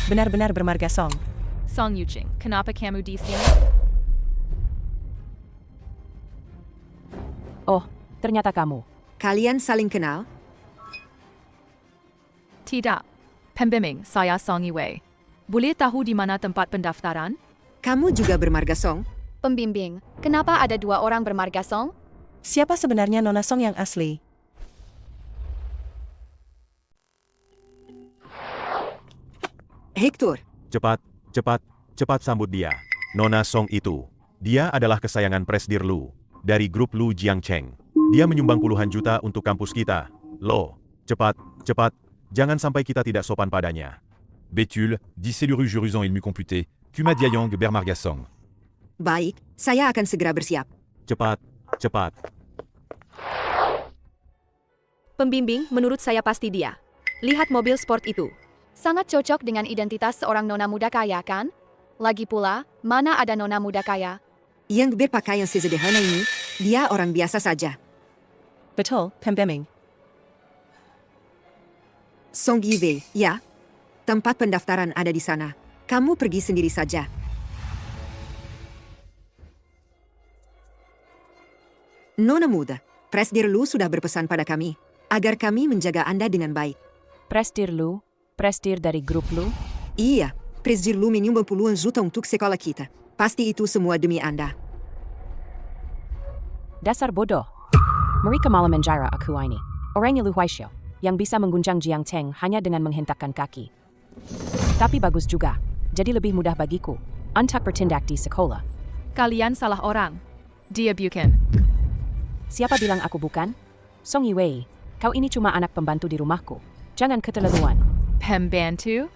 Benar-benar bermarga Song. Song Yuching, kenapa kamu di sini? Oh, ternyata kamu. Kalian saling kenal? Tidak. Pembimbing, saya Song Yiwei. Boleh tahu di mana tempat pendaftaran? Kamu juga bermarga Song? Pembimbing, kenapa ada 2 orang bermarga Song? Siapa sebenarnya Nona Song yang asli? Hector. Cepat sambut dia. Nona Song itu. Dia adalah kesayangan Presdir Lu, dari grup Lu Jiangcheng. Dia menyumbang puluhan juta untuk kampus kita. Lo, cepat, jangan sampai kita tidak sopan padanya. Bétul, dit Celluru Juruzan ilmu computé, Kuma Diayang Bermargasong. Baik, saya akan segera bersiap. Cepat. Pembimbing, menurut saya pasti dia. Lihat mobil sport itu. Sangat cocok dengan identitas seorang nona muda kaya, kan? Lagi pula, mana ada nona muda kaya? Yang berpakaian sesederhana ini, dia orang biasa saja. Betul, Pembimbing. Song Yiwei, ya. Tempat pendaftaran ada di sana. Kamu pergi sendiri saja. Nona muda, Presdir Lu sudah berpesan pada kami, agar kami menjaga Anda dengan baik. Presdir Lu? Presdir dari grup Lu? Iya, Presdir Lu menyumbang puluhan juta untuk sekolah kita. Pasti itu semua demi Anda. Dasar bodoh. Mereka malah menjara aku ini. Orangnya Lu Huaishou, yang bisa mengguncang Jiangcheng hanya dengan menghentakkan kaki. Tapi bagus juga, jadi lebih mudah bagiku untuk bertindak di sekolah. Kalian salah orang. Dia bukan. Siapa bilang aku bukan? Song Yiwei, kau ini cuma anak pembantu di rumahku. Jangan keterlaluan. Pembantu?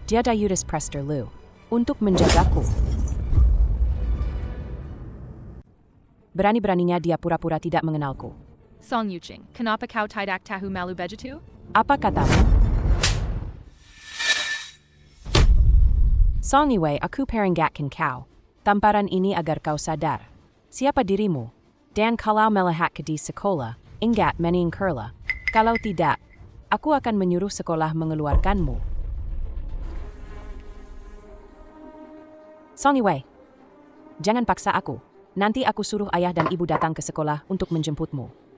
Dia Dayudas Presdir Lu untuk menjagaku. Berani-beraninya dia pura-pura tidak mengenalku. Song Yuching, kenapa kau tidak tahu malu begitu? Apa katamu? Song Yiwei, aku peringatkan kau. Tamparan ini agar kau sadar. Siapa dirimu? Dan kalau melihat ke di sekolah, ingat meningkerlah. Kalau tidak, aku akan menyuruh sekolah mengeluarkanmu. Song Yiwei, jangan paksa aku. Nanti aku suruh ayah dan ibu datang ke sekolah untuk menjemputmu.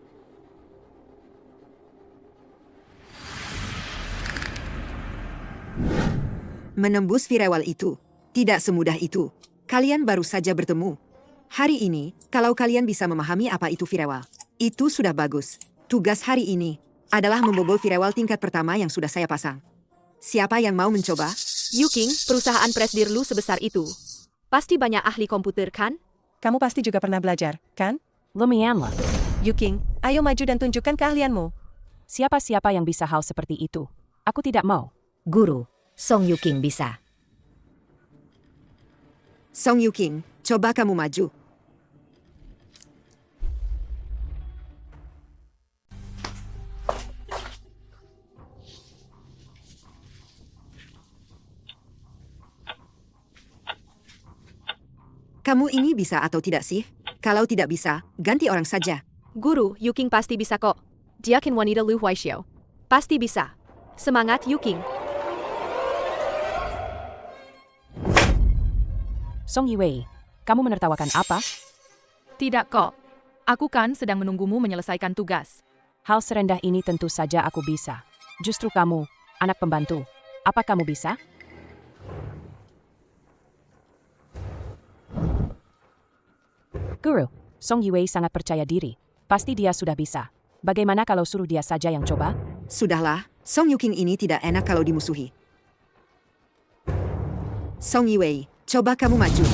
Menembus firewall itu tidak semudah itu. Kalian baru saja bertemu. Hari ini, kalau kalian bisa memahami apa itu firewall, itu sudah bagus. Tugas hari ini adalah membobol firewall tingkat pertama yang sudah saya pasang. Siapa yang mau mencoba? Yuking, perusahaan Presdir Lu sebesar itu. Pasti banyak ahli komputer, kan? Kamu pasti juga pernah belajar, kan? Lumayanlah. Yuking, ayo maju dan tunjukkan keahlianmu. Siapa-siapa yang bisa hal seperti itu? Aku tidak mau. Guru, Song Yuking bisa. Song Yuking, coba kamu maju. Kamu ini bisa atau tidak sih? Kalau tidak bisa, ganti orang saja. Guru, Yuking pasti bisa kok. Dia kan wanita Lu Huaishou. Pasti bisa. Semangat, Yuking. Song Yiwei, kamu menertawakan apa? Tidak kok. Aku kan sedang menunggumu menyelesaikan tugas. Hal serendah ini tentu saja aku bisa. Justru kamu, anak pembantu. Apa kamu bisa? Guru, Song Yiwei sangat percaya diri. Pasti dia sudah bisa. Bagaimana kalau suruh dia saja yang coba? Sudahlah, Song Yuking ini tidak enak kalau dimusuhi. Song Yiwei, coba kamu maju.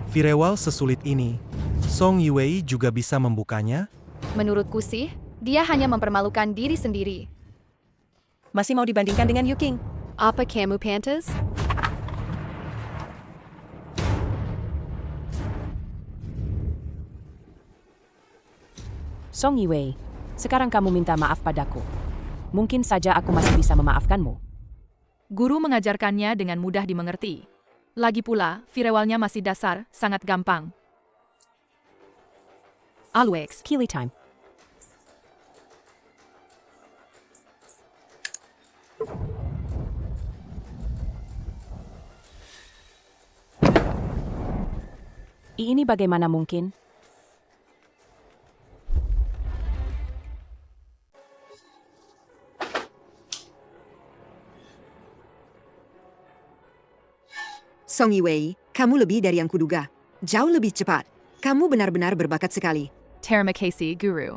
Firewall sesulit ini. Song Yiwei juga bisa membukanya? Menurutku sih, dia hanya mempermalukan diri sendiri. Masih mau dibandingkan dengan Yuking? Apa kamu pantas? Song Yiwei, sekarang kamu minta maaf padaku. Mungkin saja aku masih bisa memaafkanmu. Guru mengajarkannya dengan mudah dimengerti. Lagi pula, firewallnya masih dasar, sangat gampang. Always. Kili time. Ini bagaimana mungkin? Song Yiwei, kamu lebih dari yang kuduga. Jauh lebih cepat. Kamu benar-benar berbakat sekali. Terima kasih, Guru.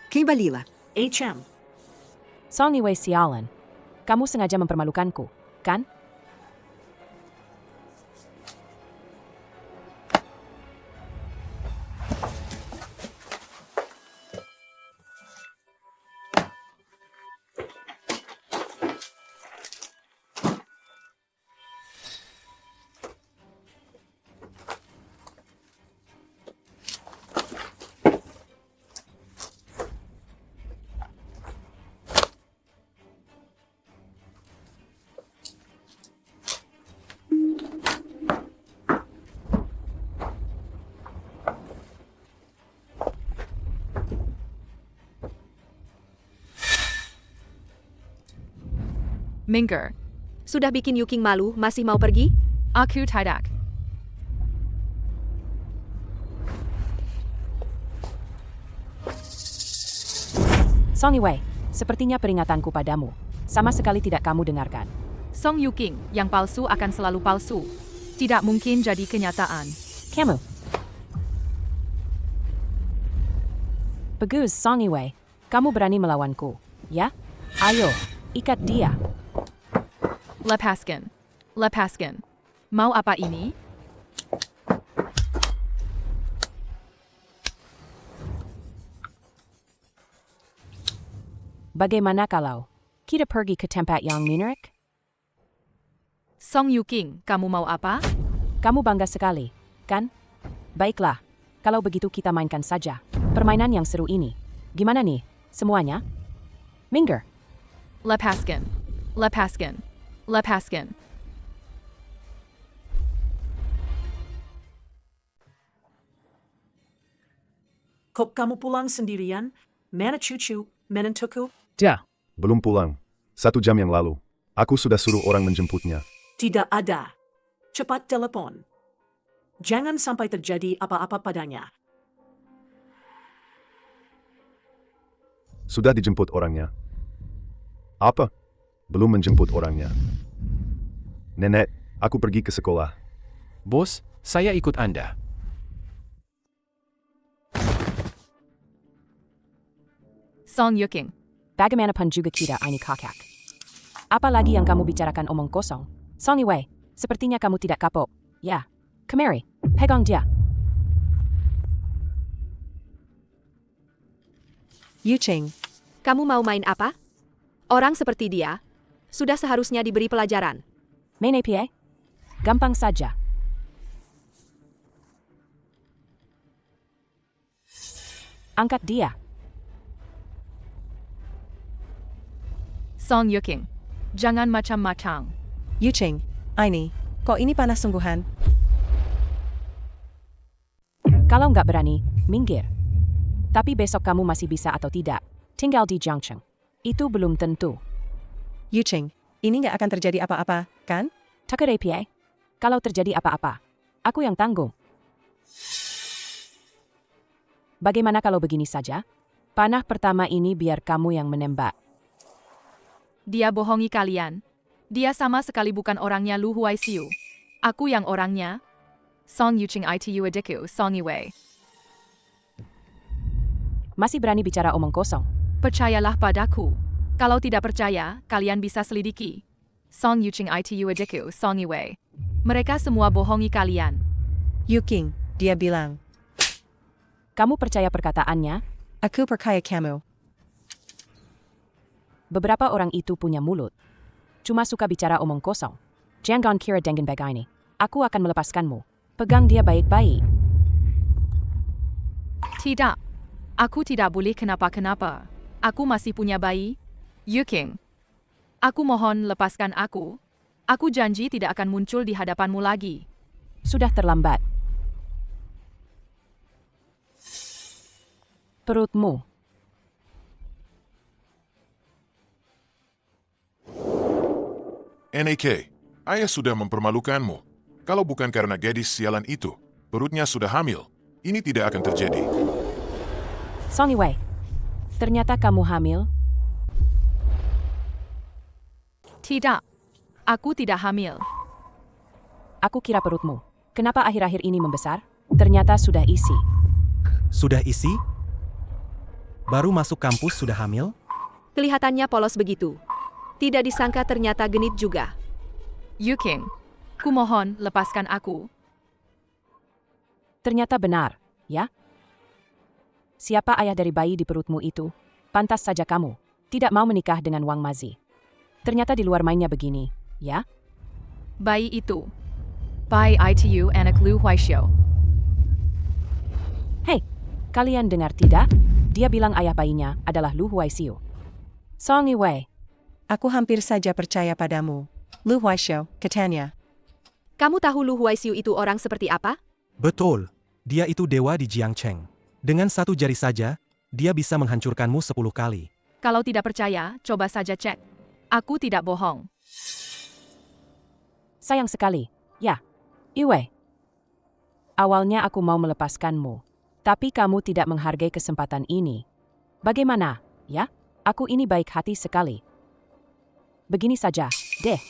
Kembalilah. HM. Song Yiwei sialan. Kamu sengaja mempermalukanku, kan? Minggir. Sudah bikin Yuking malu, masih mau pergi? Aku tidak. Song Yiwei, sepertinya peringatanku padamu. Sama sekali tidak kamu dengarkan. Song Yuking, yang palsu akan selalu palsu. Tidak mungkin jadi kenyataan. Kamu. Bagus, Song Yiwei. Kamu berani melawanku, ya? Ayo, ikat dia. Lepaskan. Lepaskan. Mau apa ini? Bagaimana kalau kita pergi ke tempat yang menarik? Song Yuking, kamu mau apa? Kamu bangga sekali, kan? Baiklah, kalau begitu kita mainkan saja permainan yang seru ini. Gimana nih, semuanya? Minggir. Lepaskan. Lepaskan. Lepaskan. Kok kamu pulang sendirian? Mana cucu, menantuku? Ja. Belum pulang. 1 jam yang lalu. Aku sudah suruh orang menjemputnya. Tidak ada. Cepat telepon. Jangan sampai terjadi apa-apa padanya. Sudah dijemput orangnya. Apa? Belum menjemput orangnya. Nenek, aku pergi ke sekolah. Bos, saya ikut Anda. Song Yuking. Bagaimanapun juga kita ini kakak. Apalagi yang kamu bicarakan omong kosong. Song Yiwei, sepertinya kamu tidak kapok. Ya, kemari, pegang dia. Yuching. Kamu mau main apa? Orang seperti dia, sudah seharusnya diberi pelajaran. Main APA? Gampang saja. Angkat dia. Song Yuking. Jangan macam-macam. Yuching, ini, kok ini panas sungguhan? Kalau nggak berani, minggir. Tapi besok kamu masih bisa atau tidak. Tinggal di Jiangcheng. Itu belum tentu. Yuching, ini nggak akan terjadi apa-apa, kan? Takut APA? Kalau terjadi apa-apa, aku yang tanggung. Bagaimana kalau begini saja? Panah pertama ini biar kamu yang menembak. Dia bohongi kalian. Dia sama sekali bukan orangnya Lu Huaisiu. Aku yang orangnya. Song Yuching itu adikku, Song Yiwei. Masih berani bicara omong kosong. Percayalah padaku. Kalau tidak percaya, kalian bisa selidiki. Song Yuqing itu adikku, Song Yue. Mereka semua bohongi kalian. Yuking, dia bilang. Kamu percaya perkataannya? Aku percaya kamu. Beberapa orang itu punya mulut. Cuma suka bicara omong kosong. Jangan kira dengan begini. Aku akan melepaskanmu. Pegang dia baik-baik. Tidak. Aku tidak boleh kenapa-kenapa. Aku masih punya bayi. Yuking. Aku mohon lepaskan aku. Aku janji tidak akan muncul di hadapanmu lagi. Sudah terlambat. Perutmu. NAK, ayah sudah mempermalukanmu. Kalau bukan karena gadis sialan itu, perutnya sudah hamil. Ini tidak akan terjadi. Song Yue, ternyata kamu hamil? Tidak. Aku tidak hamil. Aku kira perutmu. Kenapa akhir-akhir ini membesar? Ternyata sudah isi. Sudah isi? Baru masuk kampus sudah hamil? Kelihatannya polos begitu. Tidak disangka ternyata genit juga. Yuking, kumohon lepaskan aku. Ternyata benar, ya? Siapa ayah dari bayi di perutmu itu? Pantas saja kamu tidak mau menikah dengan Wang Mazi. Ternyata di luar mainnya begini, ya? Bayi itu. Bai itu anak Lu Huaishou. Hei, kalian dengar tidak? Dia bilang ayah bayinya adalah Lu Huaishou. Song Yue. Aku hampir saja percaya padamu. Lu Huaishou, katanya. Kamu tahu Lu Huaishou itu orang seperti apa? Betul. Dia itu dewa di Jiangcheng. Dengan satu jari saja, dia bisa menghancurkanmu 10 kali. Kalau tidak percaya, coba saja cek. Aku tidak bohong. Sayang sekali, ya. Yue. Awalnya aku mau melepaskanmu. Tapi kamu tidak menghargai kesempatan ini. Bagaimana, ya? Aku ini baik hati sekali. Begini saja, deh.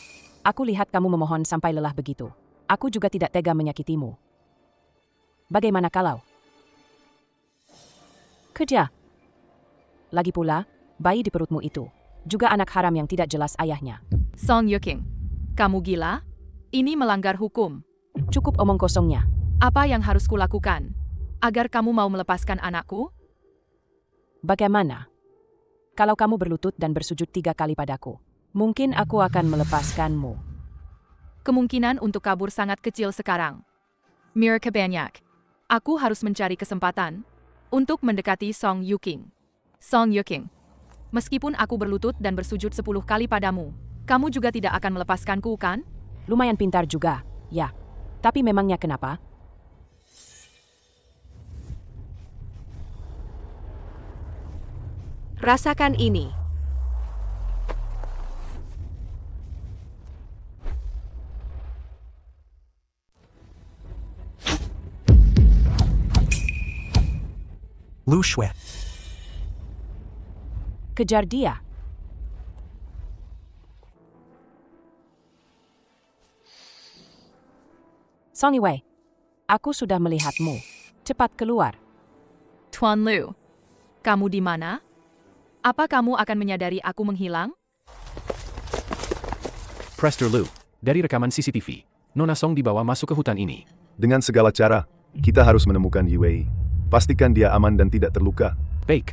Aku lihat kamu memohon sampai lelah begitu. Aku juga tidak tega menyakitimu. Bagaimana kalau? Kerja. Lagi pula, bayi di perutmu itu juga anak haram yang tidak jelas ayahnya. Song Yuking, kamu gila? Ini melanggar hukum. Cukup omong kosongnya. Apa yang harus kulakukan? Agar kamu mau melepaskan anakku? Bagaimana? Kalau kamu berlutut dan bersujud 3 kali padaku, mungkin aku akan melepaskanmu. Kemungkinan untuk kabur sangat kecil sekarang. Mereka banyak. Aku harus mencari kesempatan untuk mendekati Song Yuking. Song Yuking, meskipun aku berlutut dan bersujud 10 kali padamu, kamu juga tidak akan melepaskanku, kan? Lumayan pintar juga, ya. Tapi memangnya kenapa? Rasakan ini. Lu Shui. Kejar dia. Song Yue, aku sudah melihatmu. Cepat keluar. Tuan Lu, kamu di mana? Apa kamu akan menyadari aku menghilang? Prester Lu, dari rekaman CCTV, Nona Song dibawa masuk ke hutan ini. Dengan segala cara, kita harus menemukan Yue. Pastikan dia aman dan tidak terluka. Baik.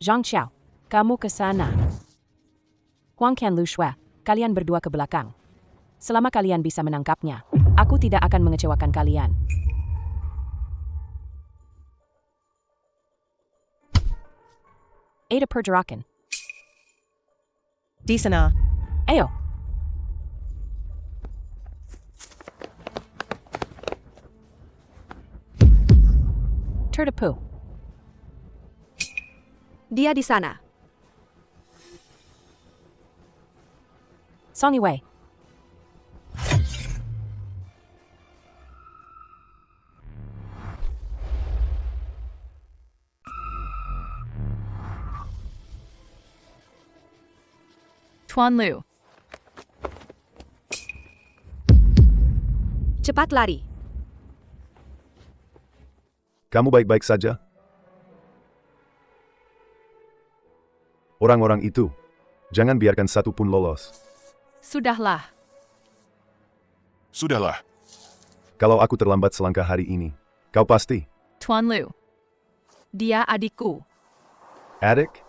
Zhang Xiao, kamu ke sana. Huang Qian Lu Shui, kalian berdua ke belakang. Selama kalian bisa menangkapnya, aku tidak akan mengecewakan kalian. Ada pergerakan. Di sana. Ayo. Terdepu. Dia di sana. Song Yue. Tuan Lu. Cepat lari. Kamu baik-baik saja? Orang-orang itu, jangan biarkan satu pun lolos. Sudahlah. Sudahlah. Kalau aku terlambat selangkah hari ini, kau pasti. Tuan Lu. Dia adikku. Adik?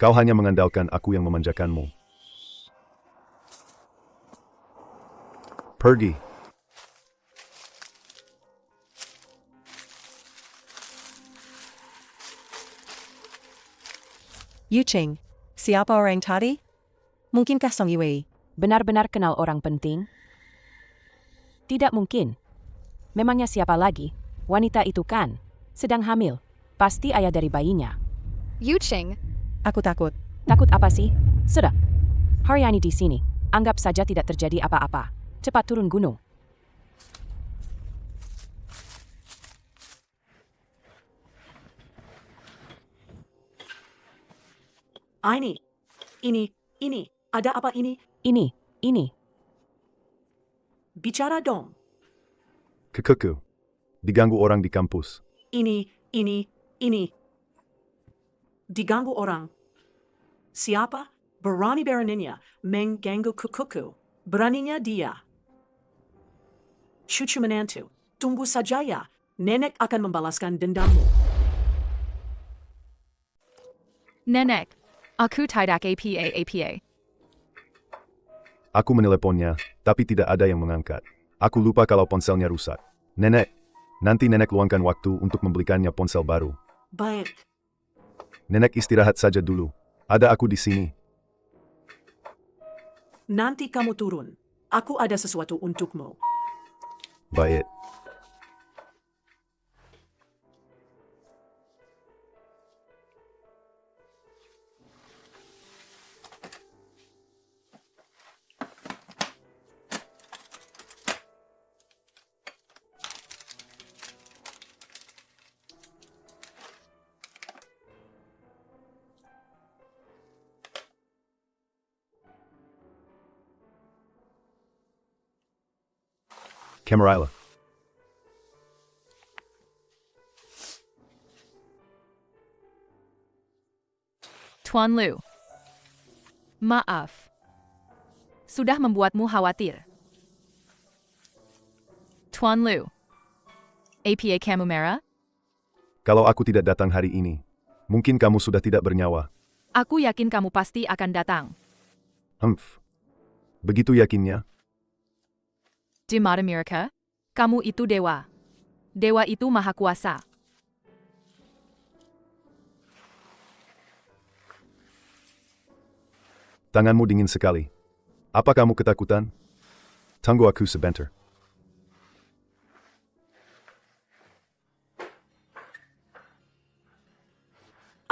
Kau hanya mengandalkan aku yang memanjakanmu. Pergi. Yu Ching, siapa orang tadi? Mungkinkah Song Yue? Benar-benar kenal orang penting? Tidak mungkin. Memangnya siapa lagi? Wanita itu kan sedang hamil. Pasti ayah dari bayinya. Yu Ching. Aku takut. Takut apa sih? Sudah. Haryani di sini. Anggap saja tidak terjadi apa-apa. Cepat turun gunung. Ini. Ada apa ini? Ini. Bicara dong. Kekuku. Diganggu orang di kampus. Ini. Diganggu orang. Siapa? Beraninya mengganggu kukuku. Beraninya dia. Cucu menantu. Tunggu saja ya. Nenek akan membalaskan dendammu. Nenek. Aku tidak apa. Aku meneleponnya, tapi tidak ada yang mengangkat. Aku lupa kalau ponselnya rusak. Nenek. Nanti nenek luangkan waktu untuk membelikannya ponsel baru. Baik. Nenek istirahat saja dulu. Ada aku di sini. Nanti kamu turun. Aku ada sesuatu untukmu. Baik. Camarilla. Tuan Lu. Maaf. Sudah membuatmu khawatir. Tuan Lu. APA kamu merah? Kalau aku tidak datang hari ini, mungkin kamu sudah tidak bernyawa. Aku yakin kamu pasti akan datang. Begitu yakinnya? Di mata mereka, kamu itu dewa. Dewa itu maha kuasa. Tanganmu dingin sekali. Apa kamu ketakutan? Tunggu aku sebentar.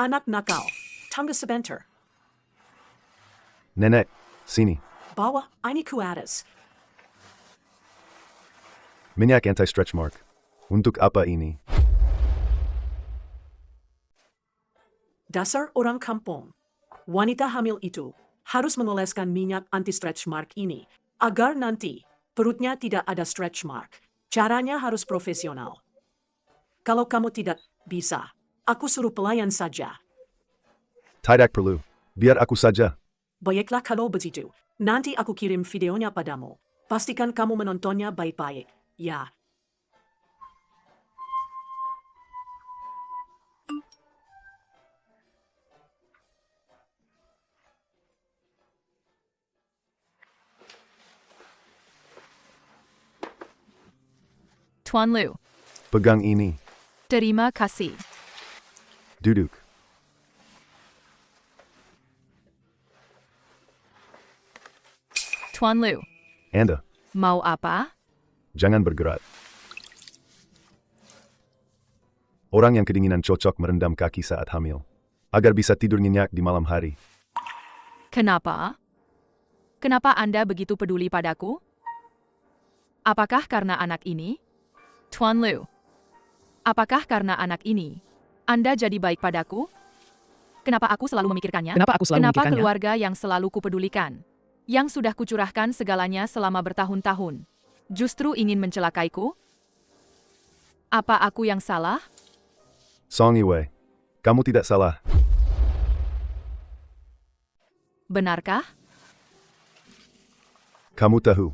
Anak nakal. Tunggu sebentar. Nenek, sini. Bawa ini ke atas. Minyak anti-stretch mark. Untuk apa ini? Dasar orang kampung. Wanita hamil itu harus mengoleskan minyak anti-stretch mark ini agar nanti perutnya tidak ada stretch mark. Caranya harus profesional. Kalau kamu tidak bisa, aku suruh pelayan saja. Tidak perlu. Biar aku saja. Baiklah kalau begitu. Nanti aku kirim videonya padamu. Pastikan kamu menontonnya baik-baik. Ya. Tuan Lu. Pegang ini. Terima kasih. Duduk. Tuan Lu. Anda. Mau apa? Jangan bergerak. Orang yang kedinginan cocok merendam kaki saat hamil. Agar bisa tidur nyenyak di malam hari. Kenapa? Kenapa Anda begitu peduli padaku? Apakah karena anak ini? Tuan Liu. Apakah karena anak ini? Anda jadi baik padaku? Kenapa aku selalu memikirkannya? Kenapa aku selalu memikirkannya? Keluarga yang selalu kupedulikan? Yang sudah kucurahkan segalanya selama bertahun-tahun. Justru ingin mencelakaiku? Apa aku yang salah? Song Yiwei, kamu tidak salah. Benarkah? Kamu tahu,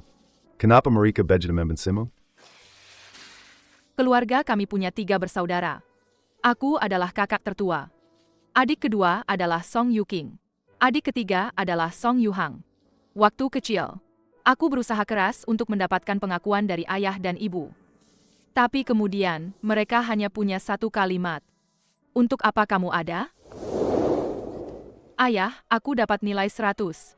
kenapa mereka begitu membencimu? Keluarga kami punya 3 bersaudara. Aku adalah kakak tertua. Adik kedua adalah Song Yuking. Adik ketiga adalah Song Yuhang. Waktu kecil, aku berusaha keras untuk mendapatkan pengakuan dari ayah dan ibu. Tapi kemudian, mereka hanya punya satu kalimat. Untuk apa kamu ada? Ayah, aku dapat nilai 100.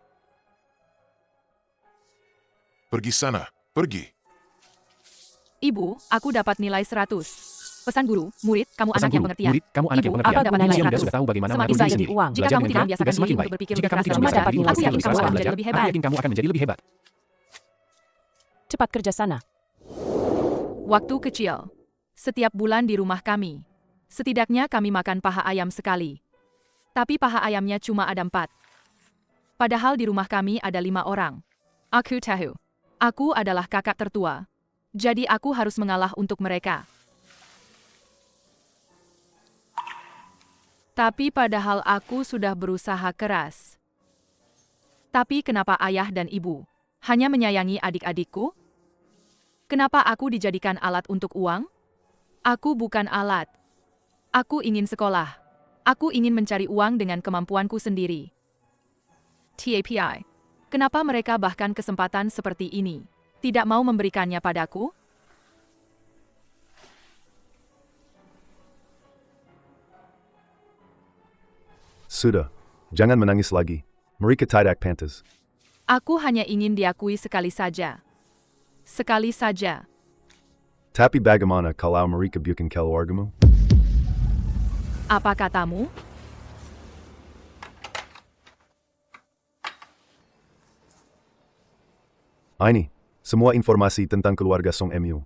Pergi sana, pergi. Ibu, aku dapat nilai 100. Pesan guru, murid, kamu anak yang pengertian. Murid, kamu anak yang pengertian. Aku dapat nilai Usia muda 100. sudah tahu bagaimana Semakin mengatur diri baik. sendiri. Jika Belajar kamu dengan tidak keras, membiasakan tugas semakin diri baik. untuk berpikir Jika kamu lebih tidak keras, membiasakan diri aku untuk yakin berpikir kamu keras akan belajar, menjadi lebih aku hebat. yakin kamu akan menjadi lebih hebat. Cepat kerja sana. Waktu kecil. Setiap bulan di rumah kami. Setidaknya kami makan paha ayam sekali. Tapi paha ayamnya cuma ada 4. Padahal di rumah kami ada 5 orang. Aku tahu. Aku adalah kakak tertua. Jadi aku harus mengalah untuk mereka. Tapi padahal aku sudah berusaha keras. Tapi kenapa ayah dan ibu hanya menyayangi adik-adikku? Kenapa aku dijadikan alat untuk uang? Aku bukan alat. Aku ingin sekolah. Aku ingin mencari uang dengan kemampuanku sendiri. TAPI. Kenapa mereka bahkan kesempatan seperti ini tidak mau memberikannya padaku? Sudah, jangan menangis lagi. Mereka tidak pantas. Aku hanya ingin diakui sekali saja. Sekali saja. Tapi bagaimana kalau mereka bukan keluargamu? Apa katamu? Ini, semua informasi tentang keluarga Song Mu.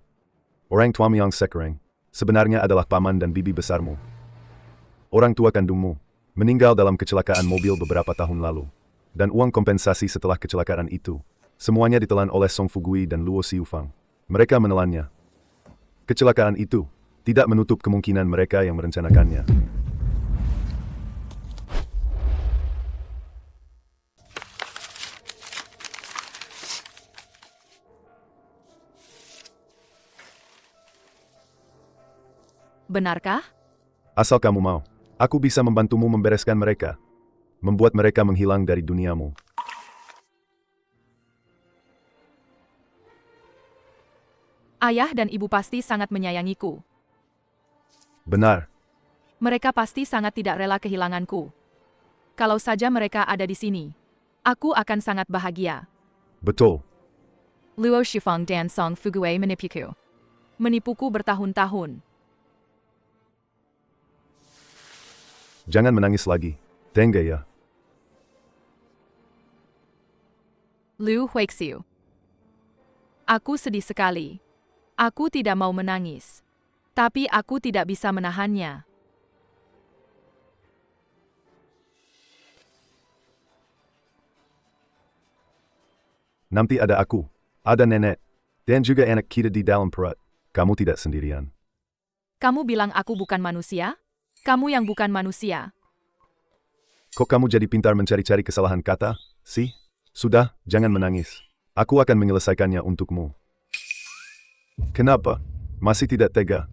Orang tuamu yang sekarang, sebenarnya adalah paman dan bibi besarmu. Orang tua kandungmu, meninggal dalam kecelakaan mobil beberapa tahun lalu. Dan uang kompensasi setelah kecelakaan itu, semuanya ditelan oleh Song Fugui dan Luo Xiufang. Mereka menelannya. Kecelakaan itu tidak menutup kemungkinan mereka yang merencanakannya. Benarkah? Asal kamu mau, aku bisa membantumu membereskan mereka. Membuat mereka menghilang dari duniamu. Ayah dan ibu pasti sangat menyayangiku. Benar. Mereka pasti sangat tidak rela kehilanganku. Kalau saja mereka ada di sini, aku akan sangat bahagia. Betul. Luo Shifang dan Song Fugui menipuku. Menipuku bertahun-tahun. Jangan menangis lagi. Tengga ya. Liu Huixiu. Aku sedih sekali. Aku tidak mau menangis. Tapi aku tidak bisa menahannya. Nanti ada aku, ada nenek, dan juga anak kita di dalam perut. Kamu tidak sendirian. Kamu bilang aku bukan manusia? Kamu yang bukan manusia. Kok kamu jadi pintar mencari-cari kesalahan kata, sih? Sudah, jangan menangis. Aku akan menyelesaikannya untukmu. Kenapa? Masih tidak tega?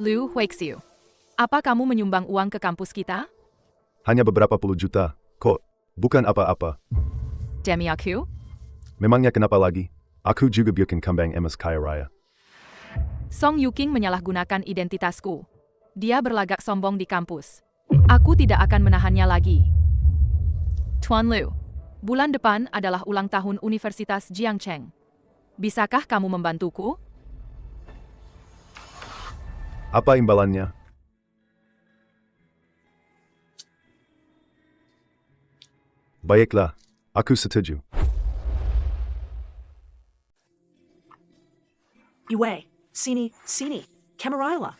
Liu Huixiu. Apa kamu menyumbang uang ke kampus kita? Hanya beberapa puluh juta, kok? Bukan apa-apa. Demi aku? Memangnya kenapa lagi? Aku juga bikin kambing emas kaya raya. Song Yuking menyalahgunakan identitasku. Dia berlagak sombong di kampus. Aku tidak akan menahannya lagi. Tuan Liu, bulan depan adalah ulang tahun Universitas Jiangcheng. Bisakah kamu membantuku? Apa imbalannya? Baiklah, aku setuju. Iwei, sini, sini. Camarilla.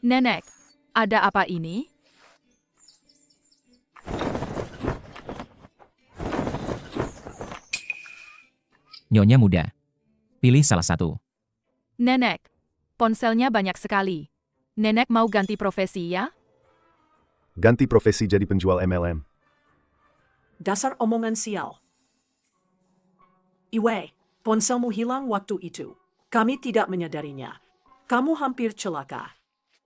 Nenek, ada apa ini? Nyonya muda. Pilih salah satu. Nenek, ponselnya banyak sekali. Nenek mau ganti profesi ya? Ganti profesi jadi penjual MLM. Dasar omongan sial. Iwei, ponselmu hilang waktu itu. Kami tidak menyadarinya. Kamu hampir celaka.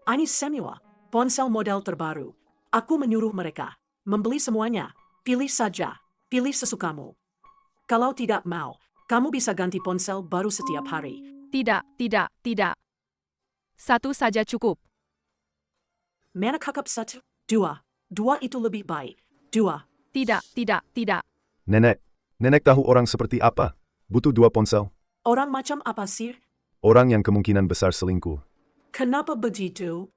Ini semua ponsel model terbaru. Aku menyuruh mereka membeli semuanya. Pilih saja. Pilih sesukamu. Kalau tidak mau, kamu bisa ganti ponsel baru setiap hari. Tidak. Satu saja cukup. Mana kakap satu? Dua. Dua itu lebih baik. Dua. Tidak. Nenek tahu orang seperti apa? Butuh 2 ponsel. Orang macam apa sih? Orang yang kemungkinan besar selingkuh. Kenapa begitu?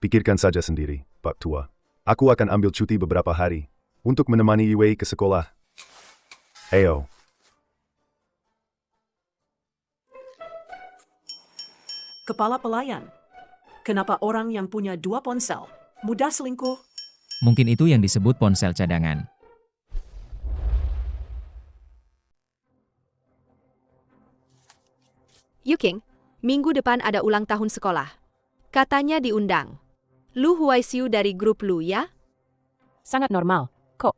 Pikirkan saja sendiri, Pak Tua. Aku akan ambil cuti beberapa hari untuk menemani Iwei ke sekolah. Ayo. Kepala pelayan. Kenapa orang yang punya 2 ponsel mudah selingkuh? Mungkin itu yang disebut ponsel cadangan. Yuking, minggu depan ada ulang tahun sekolah. Katanya diundang. Lu Huaisiu dari grup Lu ya? Sangat normal, kok.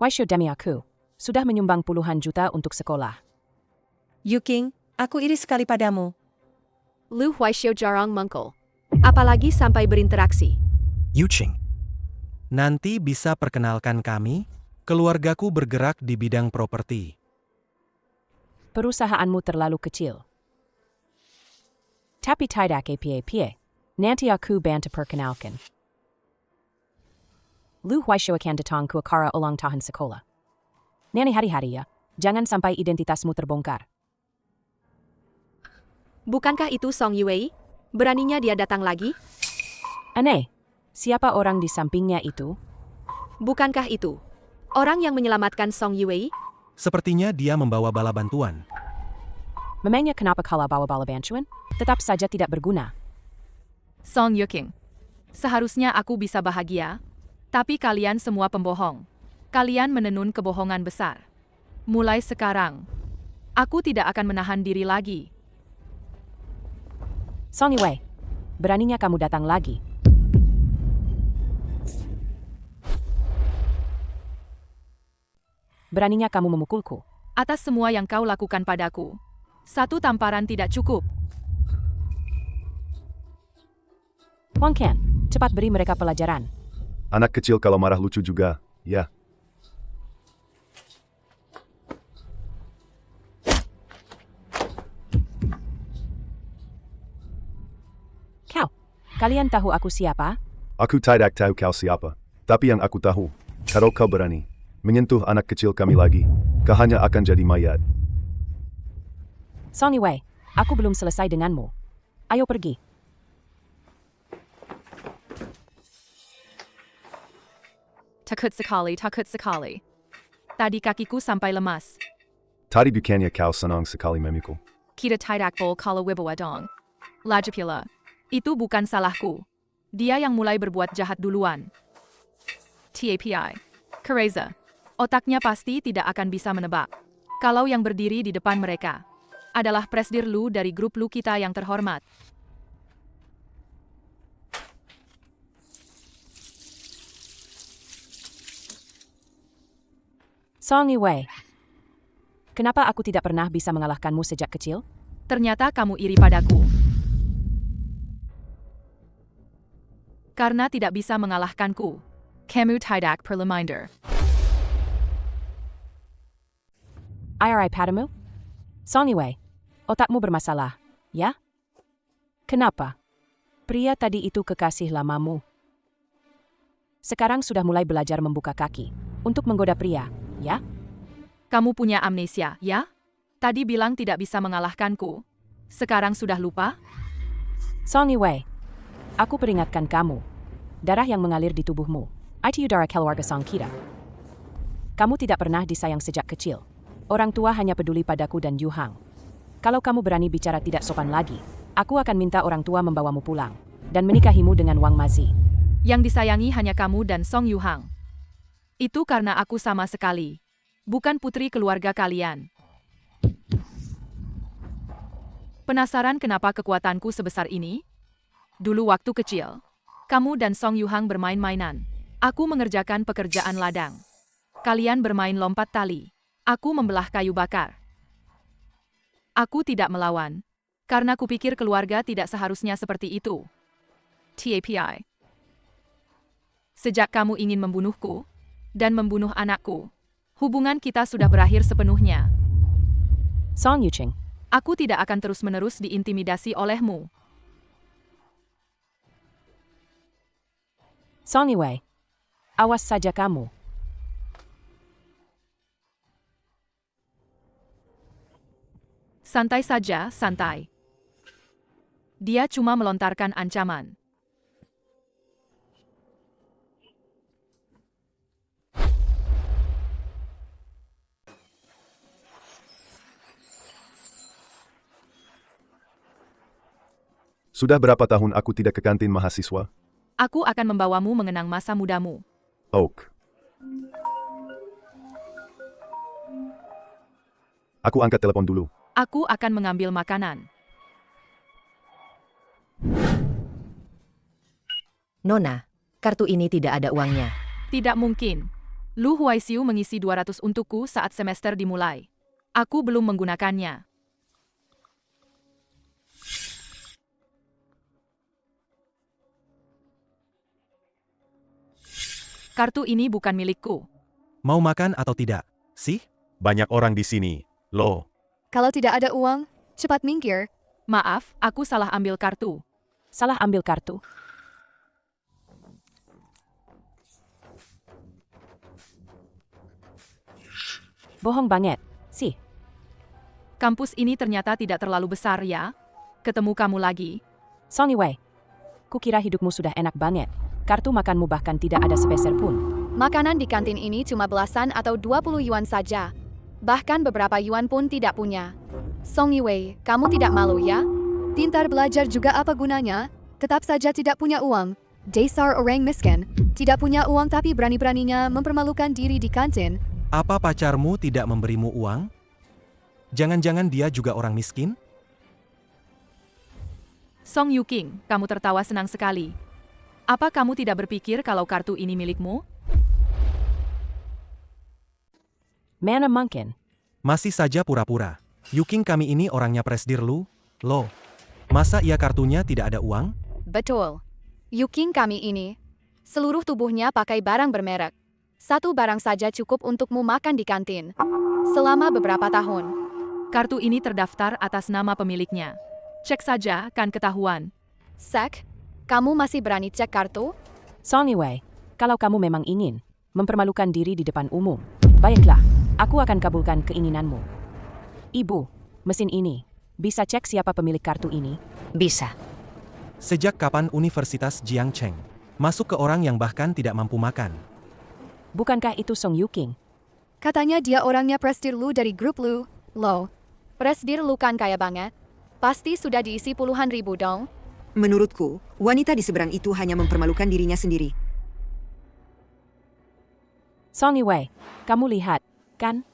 Waishu demi aku sudah menyumbang puluhan juta untuk sekolah. Yuking, aku iri sekali padamu. Lu Huaisiu jarang mengkol. Apalagi sampai berinteraksi. Yuching, nanti bisa perkenalkan kami? Keluargaku bergerak di bidang properti. Perusahaanmu terlalu kecil. Tapi tidak apa-apa. Nanti aku bantu perkenalkan. Lu Huaishu akan datang ke acara ulang tahun sekolah. Nani hari-hari ya, jangan sampai identitasmu terbongkar. Bukankah itu Song Yue? Beraninya dia datang lagi? Aneh, siapa orang di sampingnya itu? Bukankah itu orang yang menyelamatkan Song Yue? Sepertinya dia membawa bala bantuan. Memangnya kenapa kalau bawa bala bantuan? Tetap saja tidak berguna. Song Yuking, seharusnya aku bisa bahagia, tapi kalian semua pembohong. Kalian menenun kebohongan besar. Mulai sekarang, aku tidak akan menahan diri lagi. Song Yue, beraninya kamu datang lagi. Beraninya kamu memukulku. Atas semua yang kau lakukan padaku, 1 tamparan tidak cukup. Wang Ken, cepat beri mereka pelajaran. Anak kecil kalau marah lucu juga, ya. Kau, kalian tahu aku siapa? Aku tidak tahu kau siapa. Tapi yang aku tahu, kalau kau berani menyentuh anak kecil kami lagi, kau hanya akan jadi mayat. Song Yue, aku belum selesai denganmu. Ayo pergi. Takut sekali. Tadi kakiku sampai lemas. Tadi bukannya kau senang sekali memikul. Kita tidak bol kalau wibawa dong. Lagi pula, itu bukan salahku. Dia yang mulai berbuat jahat duluan. TAPI. Kereza. Otaknya pasti tidak akan bisa menebak. Kalau yang berdiri di depan mereka adalah Presdir Lu dari grup Lu kita yang terhormat. Song Yue, kenapa aku tidak pernah bisa mengalahkanmu sejak kecil? Ternyata kamu iri padaku. Karena tidak bisa mengalahkanku. Kamu tidak perlu minder. IRI padamu? Song Yue, otakmu bermasalah, ya? Kenapa? Pria tadi itu kekasih lamamu. Sekarang sudah mulai belajar membuka kaki untuk menggoda pria, ya? Kamu punya amnesia, ya? Tadi bilang tidak bisa mengalahkanku. Sekarang sudah lupa? Song Yue, aku peringatkan kamu. Darah yang mengalir di tubuhmu, itu darah keluarga Song kita. Kamu tidak pernah disayang sejak kecil. Orang tua hanya peduli padaku dan Yu Hang. Kalau kamu berani bicara tidak sopan lagi, aku akan minta orang tua membawamu pulang dan menikahimu dengan Wang Mazi. Yang disayangi hanya kamu dan Song Yuhang. Itu karena aku sama sekali bukan putri keluarga kalian. Penasaran kenapa kekuatanku sebesar ini? Dulu waktu kecil, kamu dan Song Yuhang bermain-mainan. Aku mengerjakan pekerjaan ladang. Kalian bermain lompat tali. Aku membelah kayu bakar. Aku tidak melawan, karena kupikir keluarga tidak seharusnya seperti itu. TAPI. Sejak kamu ingin membunuhku dan membunuh anakku, hubungan kita sudah berakhir sepenuhnya. Song Yuching. Aku tidak akan terus-menerus diintimidasi olehmu. Song Yue. Awas saja kamu. Santai saja, santai. Dia cuma melontarkan ancaman. Sudah berapa tahun aku tidak ke kantin mahasiswa? Aku akan membawamu mengenang masa mudamu. Oak. Aku angkat telepon dulu. Aku akan mengambil makanan. Nona, kartu ini tidak ada uangnya. Tidak mungkin. Lu Huaisiu mengisi 200 untukku saat semester dimulai. Aku belum menggunakannya. Kartu ini bukan milikku. Mau makan atau tidak? Sih? Banyak orang di sini, Lo. Kalau tidak ada uang, cepat minggir. Maaf, aku salah ambil kartu. Salah ambil kartu. Bohong banget, sih. Kampus ini ternyata tidak terlalu besar ya. Ketemu kamu lagi. Song Yue. Kukira hidupmu sudah enak banget. Kartu makanmu bahkan tidak ada sepeser pun. Makanan di kantin ini cuma belasan atau 20 yuan saja. Bahkan beberapa yuan pun tidak punya. Song Yue, kamu tidak malu ya? Pintar belajar juga apa gunanya? Tetap saja tidak punya uang. Dasar orang miskin. Tidak punya uang tapi berani-beraninya mempermalukan diri di kantin. Apa pacarmu tidak memberimu uang? Jangan-jangan dia juga orang miskin? Song Yuking, kamu tertawa senang sekali. Apa kamu tidak berpikir kalau kartu ini milikmu? Mana mungkin? Masih saja pura-pura. Yuking kami ini orangnya Presdir Lu, Lo. Masa ia kartunya tidak ada uang? Betul. Yuking kami ini. Seluruh tubuhnya pakai barang bermerek. Satu barang saja cukup untukmu makan di kantin. Selama beberapa tahun. Kartu ini terdaftar atas nama pemiliknya. Cek saja, kan ketahuan. Sek, kamu masih berani cek kartu? Song Yue, kalau kamu memang ingin mempermalukan diri di depan umum, baiklah, aku akan kabulkan keinginanmu. Ibu, mesin ini, bisa cek siapa pemilik kartu ini? Bisa. Sejak kapan Universitas Jiangcheng masuk ke orang yang bahkan tidak mampu makan? Bukankah itu Song Yuking? Katanya dia orangnya Presdir Lu dari grup Lu, Lo. Presdir Lu kan kaya banget. Pasti sudah diisi puluhan ribu dong. Menurutku, wanita di seberang itu hanya mempermalukan dirinya sendiri. Song Yue, kamu lihat, kan?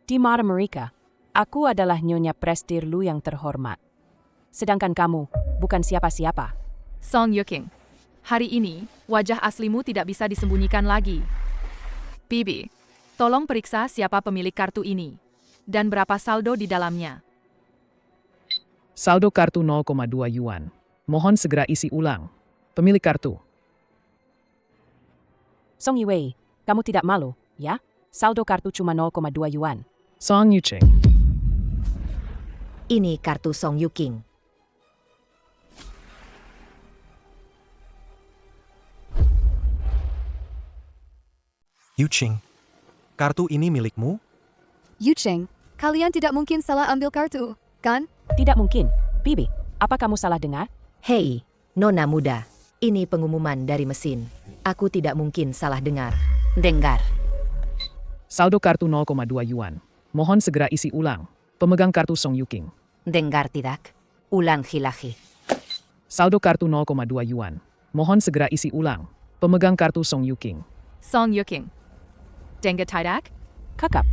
Di mata mereka, aku adalah Nyonya Presdir Lu yang terhormat. Sedangkan kamu, bukan siapa-siapa. Song Yuking, hari ini, wajah aslimu tidak bisa disembunyikan lagi. Bibi, tolong periksa siapa pemilik kartu ini. Dan berapa saldo di dalamnya. Saldo kartu 0,2 yuan. Mohon segera isi ulang. Pemilik kartu. Song Yue, kamu tidak malu, ya? Saldo kartu cuma 0,2 yuan. Song Yuching. Ini kartu Song Yuking. Yuching, kartu ini milikmu? Yuching, kalian tidak mungkin salah ambil kartu, kan? Tidak mungkin. Bibi, apa kamu salah dengar? Hei, Nona muda. Ini pengumuman dari mesin. Aku tidak mungkin salah dengar. Dengar. Saldo kartu 0,2 yuan. Mohon segera isi ulang. Pemegang kartu Song Yuking. Dengar tidak? Ulangi lagi. Saldo kartu 0,2 yuan. Mohon segera isi ulang. Pemegang kartu Song Yuking. Song Yuking. Dengar tidak? Kakap.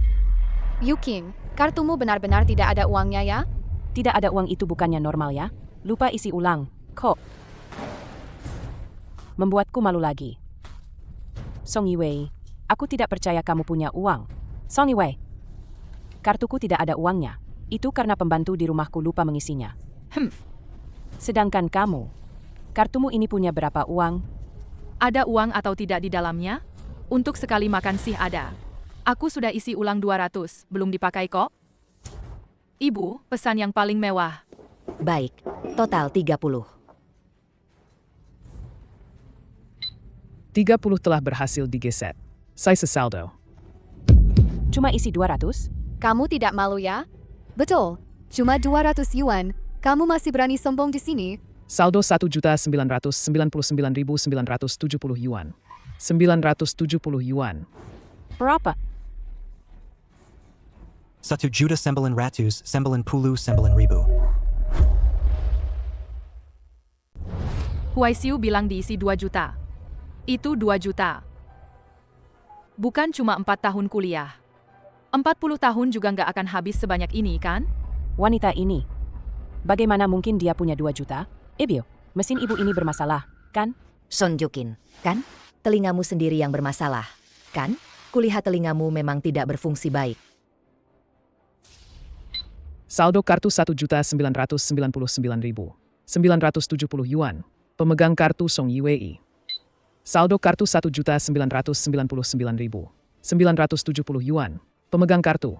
Yuking, kartumu benar-benar tidak ada uangnya ya? Tidak ada uang itu bukannya normal ya? Lupa isi ulang. Kok? Membuatku malu lagi. Song Yue, aku tidak percaya kamu punya uang. Song Yue, kartuku tidak ada uangnya. Itu karena pembantu di rumahku lupa mengisinya. Sedangkan kamu, kartumu ini punya berapa uang? Ada uang atau tidak di dalamnya? Untuk sekali makan sih ada. Aku sudah isi ulang 200, belum dipakai kok. Ibu, pesan yang paling mewah. Baik, total 30. 30 telah berhasil digeset. Saya sesaldo. Cuma isi 200? Kamu tidak malu ya? Betul, cuma 200 yuan. Kamu masih berani sombong di sini? Saldo 1.999.970 yuan. 970 yuan. Berapa? 1.900.000 Huaisiu bilang diisi 2 juta. Itu 2 juta. Bukan cuma 4 tahun kuliah. 40 tahun juga nggak akan habis sebanyak ini, kan? Wanita ini. Bagaimana mungkin dia punya 2 juta? Ibu, mesin ibu ini bermasalah, kan? Son Yuking, kan? Telingamu sendiri yang bermasalah, kan? Kulihat telingamu memang tidak berfungsi baik. Saldo kartu 1.999.970 yuan. Pemegang kartu Song Yue. Saldo kartu 1.999.970 yuan. Pemegang kartu.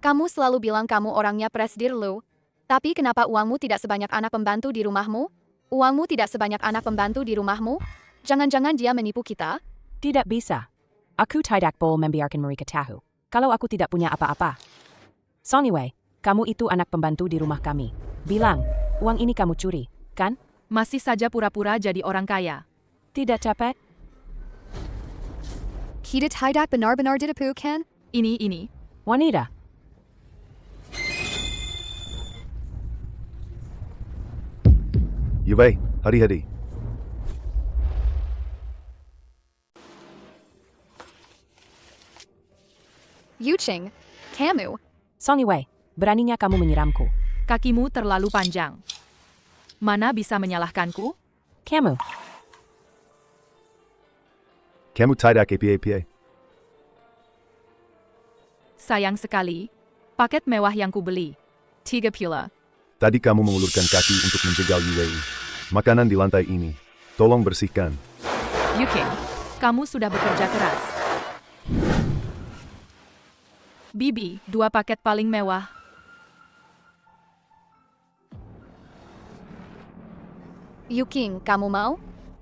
Kamu selalu bilang kamu orangnya presdir Lu. Tapi kenapa uangmu tidak sebanyak anak pembantu di rumahmu? Uangmu tidak sebanyak anak pembantu di rumahmu? Jangan-jangan dia menipu kita? Tidak bisa. Aku tidak boleh membiarkan mereka tahu kalau aku tidak punya apa-apa. Song Yue, kamu itu anak pembantu di rumah kami. Bilang, uang ini kamu curi, kan? Masih saja pura-pura jadi orang kaya. Tidak capek? Kita tidak benar-benar ditipu, kan? Ini. Wanita. Yue, hati-hati. Yuching, kamu. Song Yue, beraninya kamu menyiramku. Kakimu terlalu panjang. Mana bisa menyalahkanku? Kamu. Kamu tidak apa-apa. Sayang sekali. Paket mewah yang kubeli. 3 pula. Tadi kamu mengulurkan kaki untuk menjegal Yue. Makanan di lantai ini. Tolong bersihkan. Yuking, kamu sudah bekerja keras. Bibi, 2 paket paling mewah. Yuking, kamu mau?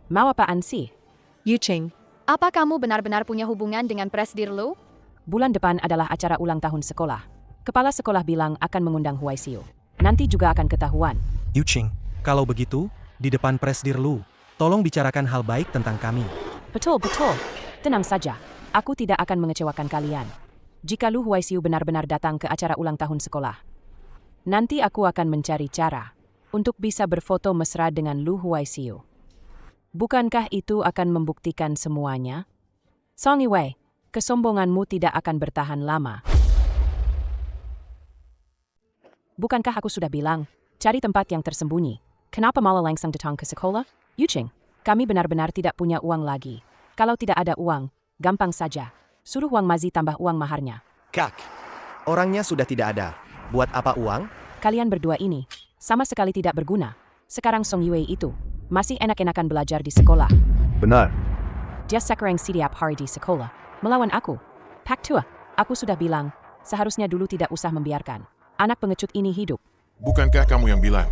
Mau apaan sih? Yuching, Apa kamu benar-benar punya hubungan dengan presdir Lu? Bulan depan adalah acara ulang tahun sekolah. Kepala sekolah bilang akan mengundang Huaisiu. Nanti juga akan ketahuan. Yuching, kalau begitu, di depan presdir Lu, tolong bicarakan hal baik tentang kami. Betul. Tenang saja. Aku tidak akan mengecewakan kalian. Jika Lu Huaisiu benar-benar datang ke acara ulang tahun sekolah, nanti aku akan mencari cara untuk bisa berfoto mesra dengan Lu Huaisiu. Bukankah itu akan membuktikan semuanya? Song Yue, kesombonganmu tidak akan bertahan lama. Bukankah aku sudah bilang, cari tempat yang tersembunyi. Kenapa malah langsung datang ke sekolah? Yuching, kami benar-benar tidak punya uang lagi. Kalau tidak ada uang, gampang saja. Suruh Wang Mazi tambah uang maharnya. Kak, orangnya sudah tidak ada. Buat apa uang? Kalian berdua ini sama sekali tidak berguna. Sekarang Song Yue itu masih enak-enakan belajar di sekolah. Benar. Dia sekarang setiap hari di sekolah melawan aku. Pak Tua, aku sudah bilang, seharusnya dulu tidak usah membiarkan anak pengecut ini hidup. Bukankah kamu yang bilang,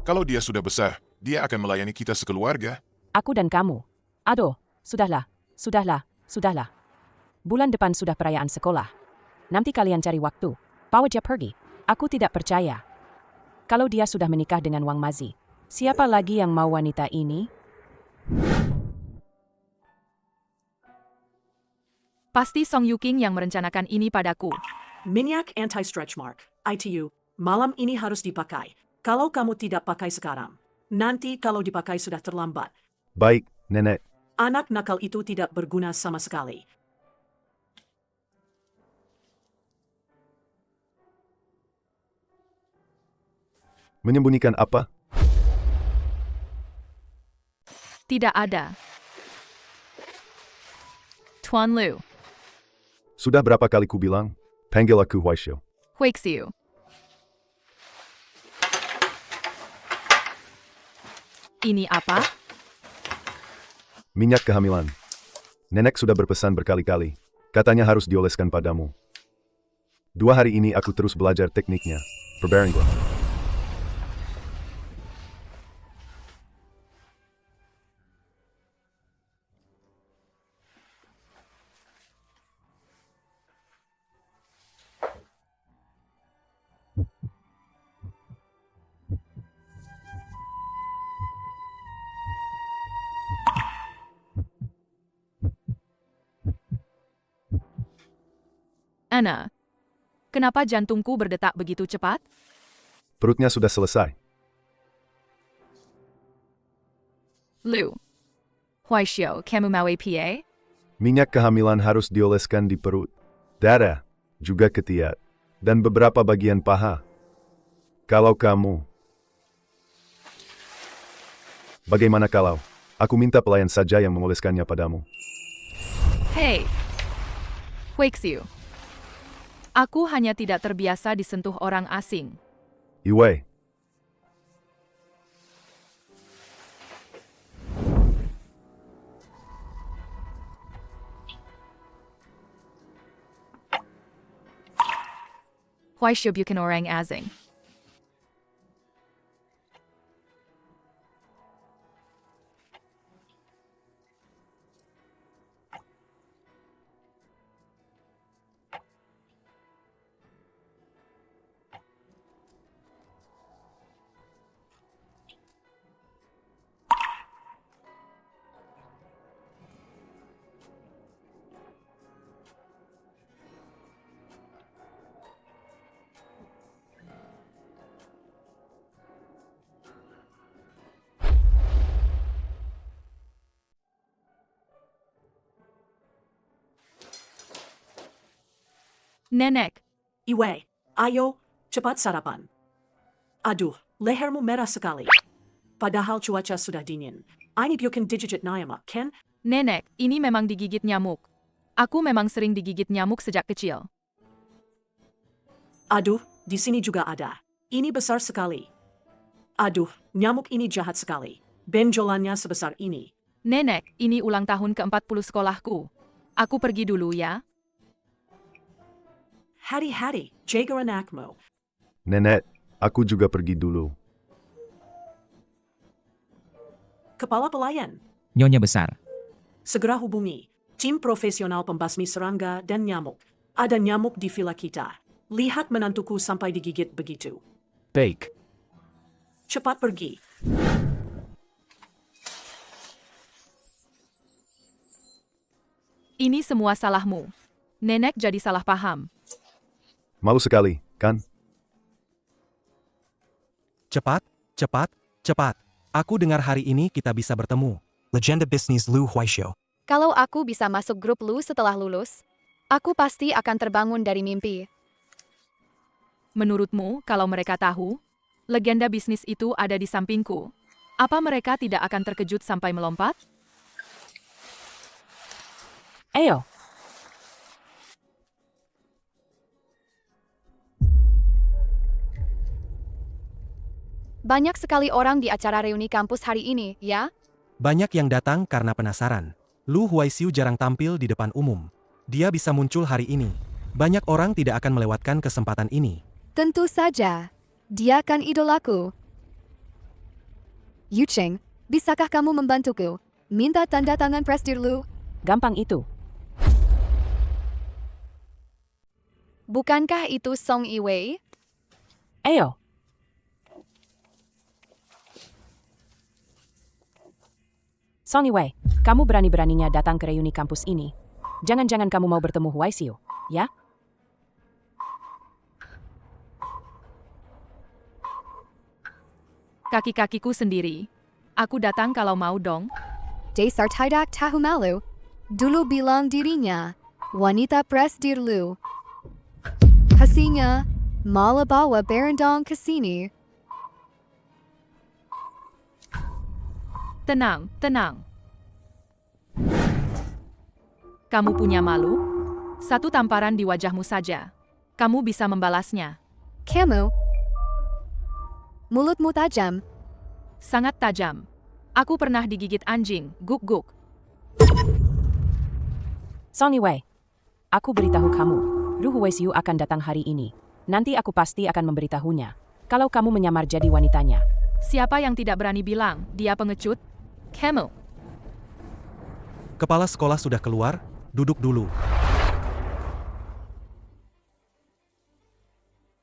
kalau dia sudah besar, dia akan melayani kita sekeluarga? Aku dan kamu. Aduh, sudahlah. Bulan depan sudah perayaan sekolah. Nanti kalian cari waktu. Bawa dia pergi. Aku tidak percaya. Kalau dia sudah menikah dengan Wang Mazi, siapa lagi yang mau wanita ini? Pasti Song Yuking yang merencanakan ini padaku. Minyak anti-stretch mark. ITU. Malam ini harus dipakai. Kalau kamu tidak pakai sekarang, nanti kalau dipakai sudah terlambat. Baik, Nenek. Anak nakal itu tidak berguna sama sekali. Menyembunyikan apa? Tidak ada. Tuan Lu, Sudah berapa kali ku bilang? Panggil aku Huaishou. Huixiu. Ini apa? Minyak kehamilan. Nenek sudah berpesan berkali-kali. Katanya harus dioleskan padamu. 2 hari ini aku terus belajar tekniknya. Perbaringlah. Anna, kenapa jantungku berdetak begitu cepat? Perutnya sudah selesai. Lu, Huaishou, kamu mau PA? Minyak kehamilan harus dioleskan di perut, dada, juga ketiak, dan beberapa bagian paha. Kalau kamu... Bagaimana kalau aku minta pelayan saja yang mengoleskannya padamu? Hei, Huixiu. Aku hanya tidak terbiasa disentuh orang asing. Iwei. Huaishou bukan orang asing. Nenek. Iwei, ayo, cepat sarapan. Aduh, lehermu merah sekali. Padahal cuaca sudah dingin. Ini bukan digigit nyamuk, kan? Nenek, ini memang digigit nyamuk. Aku memang sering digigit nyamuk sejak kecil. Aduh, di sini juga ada. Ini besar sekali. Aduh, nyamuk ini jahat sekali. Benjolannya sebesar ini. Nenek, ini ulang tahun ke-40 sekolahku. Aku pergi dulu ya. Hari-hari, jaga anakmu. Nenek, aku juga pergi dulu. Kepala pelayan. Nyonya besar. Segera hubungi tim profesional pembasmi serangga dan nyamuk. Ada nyamuk di villa kita. Lihat menantuku sampai digigit begitu. Baik. Cepat pergi. Ini semua salahmu. Nenek jadi salah paham. Malu sekali, kan? Cepat, cepat, cepat. Aku dengar hari ini kita bisa bertemu. Legenda bisnis Lu Huaishou. Kalau aku bisa masuk grup Lu setelah lulus, aku pasti akan terbangun dari mimpi. Menurutmu, kalau mereka tahu, legenda bisnis itu ada di sampingku, apa mereka tidak akan terkejut sampai melompat? Ayo. Banyak sekali orang di acara reuni kampus hari ini, ya? Banyak yang datang karena penasaran. Lu Huaishou jarang tampil di depan umum. Dia bisa muncul hari ini. Banyak orang tidak akan melewatkan kesempatan ini. Tentu saja. Dia kan idolaku. Yu Cheng, bisakah kamu membantuku? Minta tanda tangan Presdir Lu. Gampang itu. Bukankah itu Song Yiwei? Ayo. Song Yiwei, kamu berani-beraninya datang ke reuni kampus ini. Jangan-jangan kamu mau bertemu Huaishou, ya? Kaki-kakiku sendiri. Aku datang kalau mau dong. Dasar tidak tahu malu. Dulu bilang dirinya, wanita presdir lu. Hasilnya, malah bawa berendang ke sini. Tenang, tenang. Kamu punya malu? Satu tamparan di wajahmu saja. Kamu bisa membalasnya. Kamu, mulutmu tajam. Sangat tajam. Aku pernah digigit anjing, guk-guk. Song Yiwei, aku beritahu kamu, Lu Huaisiu akan datang hari ini. Nanti aku pasti akan memberitahunya. Kalau kamu menyamar jadi wanitanya. Siapa yang tidak berani bilang, dia pengecut? Kamu. Kepala sekolah sudah keluar, duduk dulu.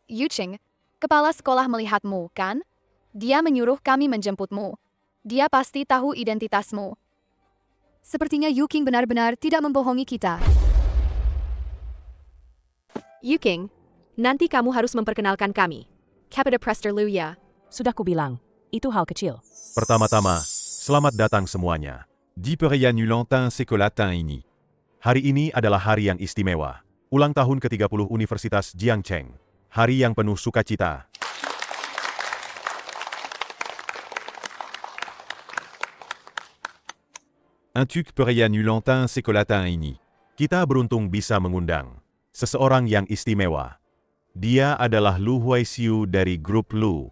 Yuching, kepala sekolah melihatmu, kan? Dia menyuruh kami menjemputmu. Dia pasti tahu identitasmu. Sepertinya Yuking benar-benar tidak membohongi kita. Yuking, nanti kamu harus memperkenalkan kami. Capita Prester Lu ya. Sudah kubilang, itu hal kecil. Pertama-tama, selamat datang semuanya. Di Peria Nulantin Secolatin ini. Hari ini adalah hari yang istimewa. Ulang tahun ke-30 Universitas Jiangcheng. Hari yang penuh sukacita. Untuk Peria Nulantin Secolatin ini. Kita beruntung bisa mengundang seseorang yang istimewa. Dia adalah Lu Huaisiu dari grup Lu.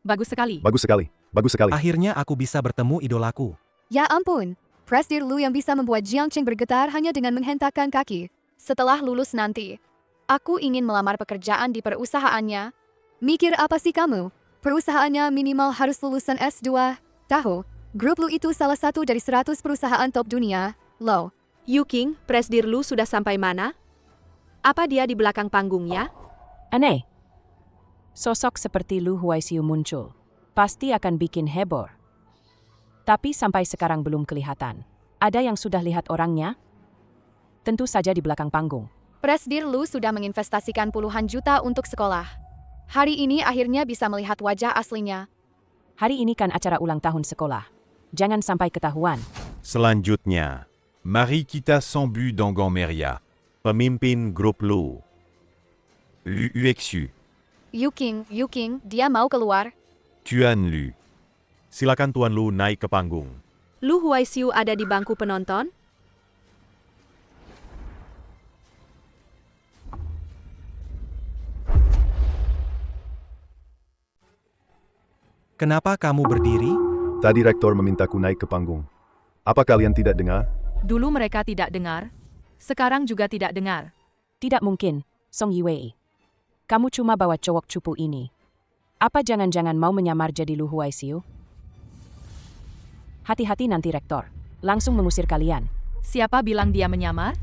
Bagus sekali. Bagus sekali. Bagus sekali. Akhirnya aku bisa bertemu idolaku. Ya ampun, presdir Lu yang bisa membuat Jiangcheng bergetar hanya dengan menghentakkan kaki. Setelah lulus nanti, aku ingin melamar pekerjaan di perusahaannya. Mikir apa sih kamu? Perusahaannya minimal harus lulusan S2. Tahu, grup Lu itu salah satu dari 100 perusahaan top dunia. Loh. Yuking, presdir Lu sudah sampai mana? Apa dia di belakang panggungnya? Aneh. Sosok seperti Lu Huaisiu muncul. Pasti akan bikin heboh. Tapi sampai sekarang belum kelihatan. Ada yang sudah lihat orangnya? Tentu saja di belakang panggung. Presdir Lu sudah menginvestasikan puluhan juta untuk sekolah. Hari ini akhirnya bisa melihat wajah aslinya. Hari ini kan acara ulang tahun sekolah. Jangan sampai ketahuan. Selanjutnya, Mari kita sambu dans Meria. pemimpin grup Lu. Uexu. Yuking, dia mau keluar. Tuan Lu. Silakan Tuan Lu naik ke panggung. Lu Huaisiu ada di bangku penonton? Kenapa kamu berdiri? Tadi rektor memintaku naik ke panggung. Apa kalian tidak dengar? Dulu mereka tidak dengar. Sekarang juga tidak dengar. Tidak mungkin, Song Yiwei. Kamu cuma bawa cowok cupu ini. Apa jangan-jangan mau menyamar jadi Lu Huaisiu? Hati-hati nanti rektor. Langsung mengusir kalian. Siapa bilang dia menyamar?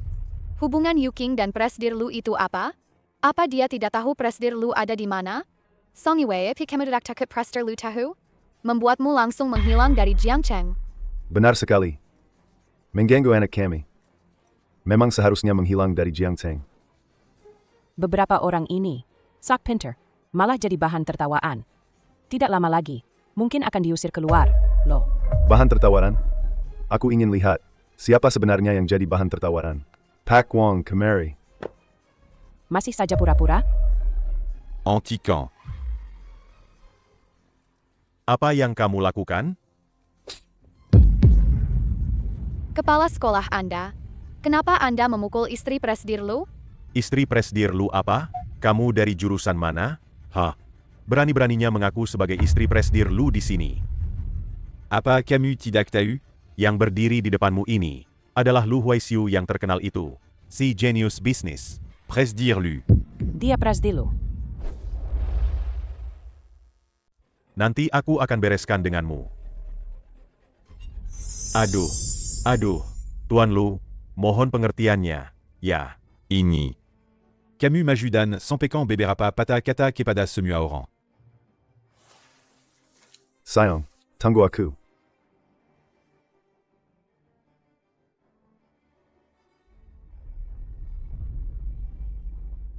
Hubungan Yuking dan presdir Lu itu apa? Apa dia tidak tahu presdir Lu ada di mana? Song Yiwei, kamu tidak takut presdir Lu tahu? Membuatmu langsung menghilang dari Jiangcheng. Benar sekali. Mengganggu anak kami. Memang seharusnya menghilang dari Jiangcheng. Beberapa orang ini, sak pinter, malah jadi bahan tertawaan. Tidak lama lagi, mungkin akan diusir keluar, loh. Bahan tertawaran? Aku ingin lihat, siapa sebenarnya yang jadi bahan tertawaran. Pak Wong kemari. Masih saja pura-pura? Antiquant. Apa yang kamu lakukan? Kepala sekolah Anda, kenapa Anda memukul istri presdir Lu? Istri presdir Lu apa? Kamu dari jurusan mana? Hah? Berani-beraninya mengaku sebagai istri presdir Lu di sini. Apa kamu tidak tahu? Yang berdiri di depanmu ini adalah Lu Huaisiu yang terkenal itu. Si genius bisnis. Presdir Lu. Dia presdir Lu. Nanti aku akan bereskan denganmu. Aduh, Tuan Lu, mohon pengertiannya, ya. Ini. Camus Majudan, sans pécan beberapa pata kata kepada semua orang. Sayang, tunggu aku.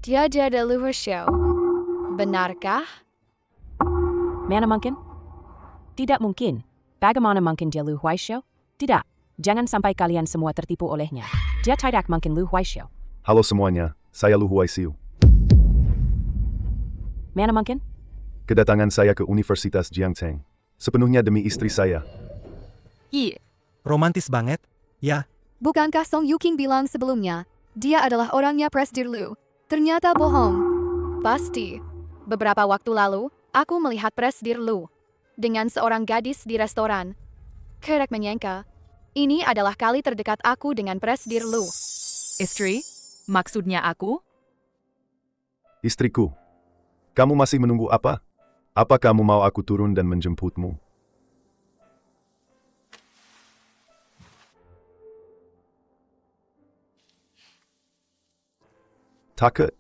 Dia ada luar show. Benarkah? Mana mungkin? Tidak mungkin. Bagaimana mungkin dia Lu Huaishou? Tidak. Jangan sampai kalian semua tertipu olehnya. Dia tidak mungkin Lu Huaishou. Halo semuanya, saya Lu Huaisiu. Mana mungkin? Kedatangan saya ke Universitas Jiangcheng. Sepenuhnya demi istri saya. Yi, Romantis banget, ya. Bukankah Song Yuking bilang sebelumnya, dia adalah orangnya Presdir Lu? Ternyata bohong. Pasti. Beberapa waktu lalu, aku melihat Presdir Lu dengan seorang gadis di restoran. Kerek menyangka, ini adalah kali terdekat aku dengan Presdir Lu. istri? Maksudnya aku? Istriku. Kamu masih menunggu apa? Apa kamu mau aku turun dan menjemputmu? Takut?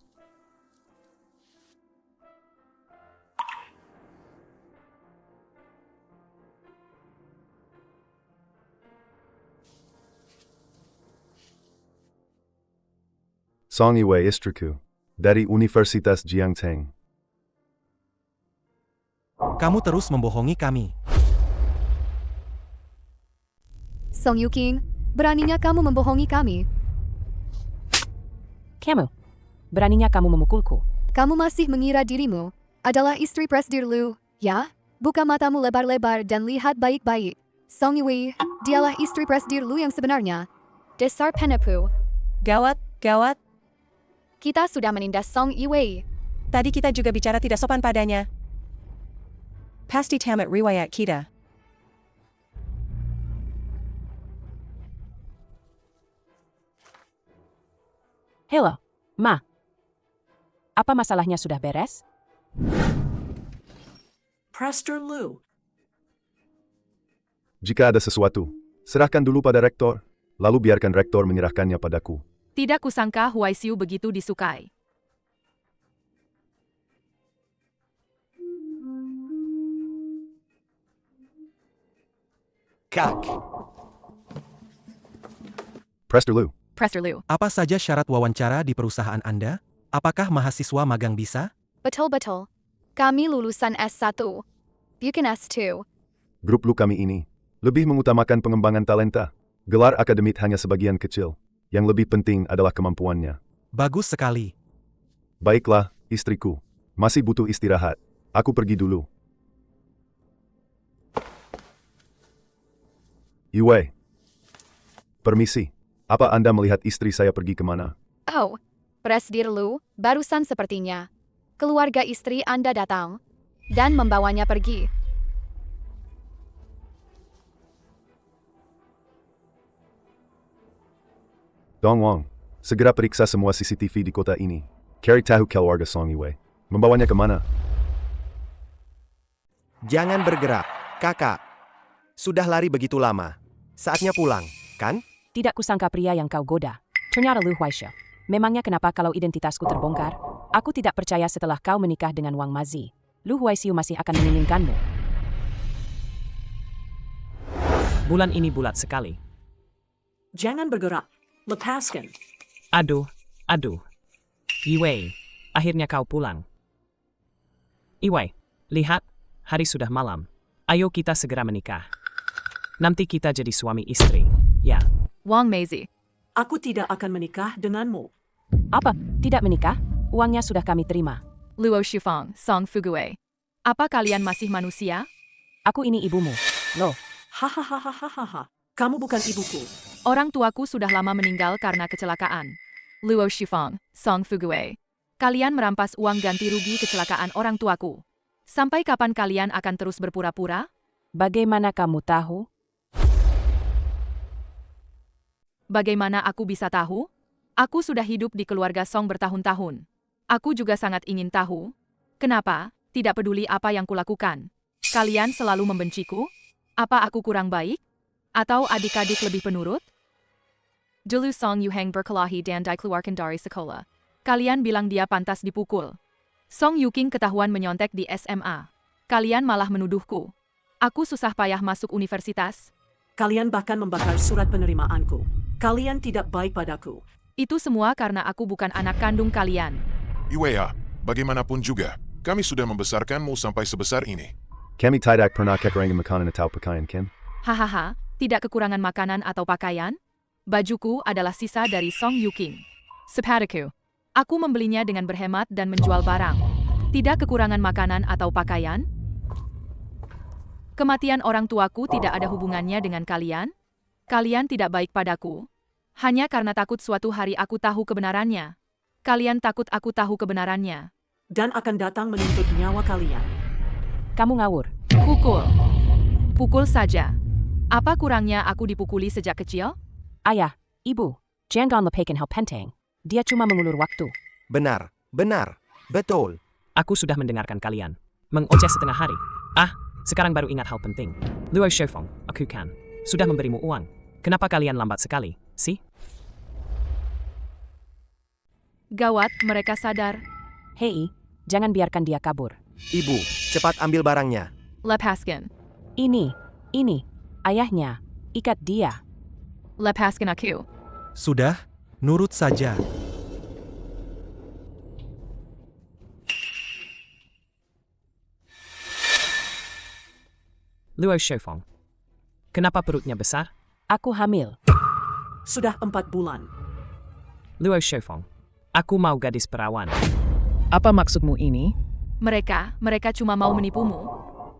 Song Yue istriku. Dari Universitas Jiangcheng. Kamu terus membohongi kami. Song Yuking, beraninya kamu membohongi kami. Kamu. Beraninya kamu memukulku. Kamu masih mengira dirimu adalah istri Presdir Lu, ya? Buka matamu lebar-lebar dan lihat baik-baik. Song Yue, dialah istri Presdir Lu yang sebenarnya. Dasar penipu. Gawat, gawat. Kita sudah menindas Song Yue. Tadi kita juga bicara tidak sopan padanya. Pasti tamat riwayat kita. Hello, Ma. Apa masalahnya sudah beres? Presdir Lu. Jika ada sesuatu, serahkan dulu pada rektor, lalu biarkan rektor menyerahkannya padaku. Tidak kusangka Huaisiu begitu disukai. Kak. Presdir Lu. Presdir Lu. Apa saja syarat wawancara di perusahaan Anda? Apakah mahasiswa magang bisa? Betul-betul. Kami lulusan S1. Bukan S2. Grup Lu kami ini lebih mengutamakan pengembangan talenta. Gelar akademik hanya sebagian kecil. Yang lebih penting adalah kemampuannya. Bagus sekali. Baiklah, istriku. Masih butuh istirahat. Aku pergi dulu. Yue. Permisi. Apa Anda melihat istri saya pergi kemana? Oh, Presdir Lu, barusan sepertinya. Keluarga istri Anda datang dan membawanya pergi. Dong Wong, segera periksa semua CCTV di kota ini. Cari tahu keluarga Song Yue. Membawanya kemana? Jangan bergerak, kakak. Sudah lari begitu lama. Saatnya pulang, kan? Tidak kusangka pria yang kau goda. Ternyata Lu Huaishou. Memangnya kenapa kalau identitasku terbongkar? Aku tidak percaya setelah kau menikah dengan Wang Mazi. Lu Huaisiu masih akan menginginkanmu. Bulan ini bulat sekali. Jangan bergerak. Lepaskan. Aduh. Yue, akhirnya kau pulang. Yue, lihat, hari sudah malam. Ayo kita segera menikah. Nanti kita jadi suami istri, ya. Wang Meizi. Aku tidak akan menikah denganmu. Apa? Tidak menikah? Uangnya sudah kami terima. Luo Shifang, Song Fugue. Apa kalian masih manusia? Aku ini ibumu. Loh. Hahaha. Kamu bukan ibuku. Orang tuaku sudah lama meninggal karena kecelakaan. Luo Shifang, Song Fugue. Kalian merampas uang ganti rugi kecelakaan orang tuaku. Sampai kapan kalian akan terus berpura-pura? Bagaimana kamu tahu? Bagaimana aku bisa tahu? Aku sudah hidup di keluarga Song bertahun-tahun. Aku juga sangat ingin tahu. Kenapa? Tidak peduli apa yang kulakukan. Kalian selalu membenciku? Apa aku kurang baik? Atau adik-adik lebih penurut? Dulu Song Yuheng berkelahi dan dikeluarkan dari sekolah. Kalian bilang dia pantas dipukul. Song Yuking ketahuan menyontek di SMA. Kalian malah menuduhku. Aku susah payah masuk universitas. Kalian bahkan membakar surat penerimaanku. Kalian tidak baik padaku. Itu semua karena aku bukan anak kandung kalian. Yue, bagaimanapun juga, kami sudah membesarkanmu sampai sebesar ini. Kami tidak pernah kekurangan makanan atau pakaian, kan? Hahaha, tidak kekurangan makanan atau pakaian? Bajuku adalah sisa dari Song Yuking. Sepadaku. Aku membelinya dengan berhemat dan menjual barang. Tidak kekurangan makanan atau pakaian? Kematian orang tuaku tidak ada hubungannya dengan kalian? Kalian tidak baik padaku. Hanya karena takut suatu hari aku tahu kebenarannya. Kalian takut aku tahu kebenarannya. Dan akan datang menuntut nyawa kalian. Kamu ngawur. Pukul. Pukul saja. Apa kurangnya aku dipukuli sejak kecil? Ayah, ibu, jangan lepaskan hal penting. Dia cuma mengulur waktu. Benar, betul. Aku sudah mendengarkan kalian. Mengoceh setengah hari. Sekarang baru ingat hal penting. Luo Shofeng, aku kan. Sudah memberimu uang. Kenapa kalian lambat sekali, sih? Gawat, mereka sadar. Hei, jangan biarkan dia kabur. Ibu, cepat ambil barangnya. Lepaskan. Ini, ayahnya. Ikat dia. Lepaskan aku. Sudah, nurut saja. Luo Shofeng. Kenapa perutnya besar? Aku hamil. Sudah 4 bulan. Luo Shofeng. Aku mau gadis perawan. Apa maksudmu ini? Mereka cuma mau menipumu.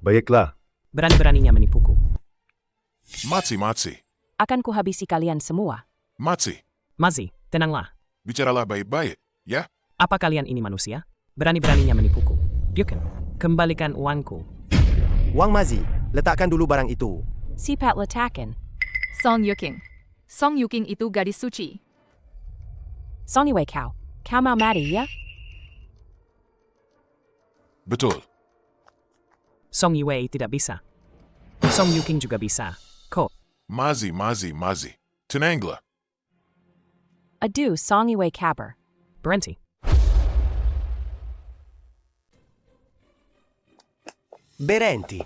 Baiklah. Berani-beraninya menipuku. Matsi. Akan kuhabisi kalian semua. Matsi, Mazi, tenanglah. bicaralah baik-baik, ya? Apa kalian ini manusia? Berani-beraninya menipuku. Yukin, kembalikan uangku. Wang Mazi, letakkan dulu barang itu. Sipat letakan. Song Yuking. Song Yuking itu gadis suci. Song Yue kau mau mati ya? Betul. Song Yue tidak bisa. Song Yuking juga bisa. Kok? Mazi. Tenanglah. Aduh Song Yue kabar. Berhenti. Berhenti.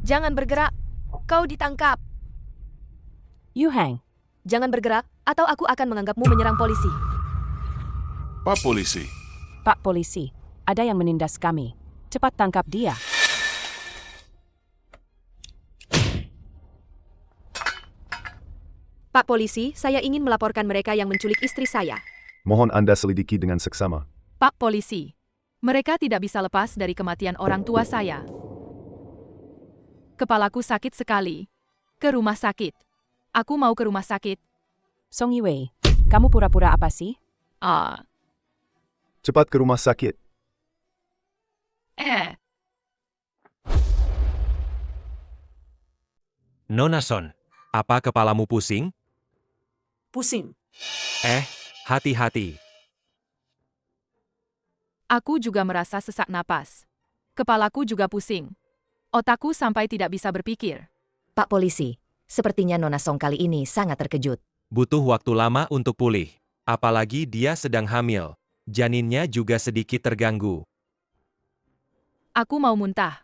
Jangan bergerak. Kau ditangkap. Yu Hang. Jangan bergerak, atau aku akan menganggapmu menyerang polisi. Pak polisi. Pak polisi, ada yang menindas kami. Cepat tangkap dia. Pak polisi, saya ingin melaporkan mereka yang menculik istri saya. Mohon Anda selidiki dengan seksama. Pak polisi, mereka tidak bisa lepas dari kematian orang tua saya. Kepalaku sakit sekali. Ke rumah sakit. Aku mau ke rumah sakit. Song Yue, kamu pura-pura apa sih? Cepat ke rumah sakit. Nona Son, apa kepalamu pusing? Pusing. Hati-hati. Aku juga merasa sesak napas. Kepalaku juga pusing. Otakku sampai tidak bisa berpikir. Pak polisi, sepertinya Nona Song kali ini sangat terkejut. Butuh waktu lama untuk pulih. Apalagi dia sedang hamil. Janinnya juga sedikit terganggu. Aku mau muntah.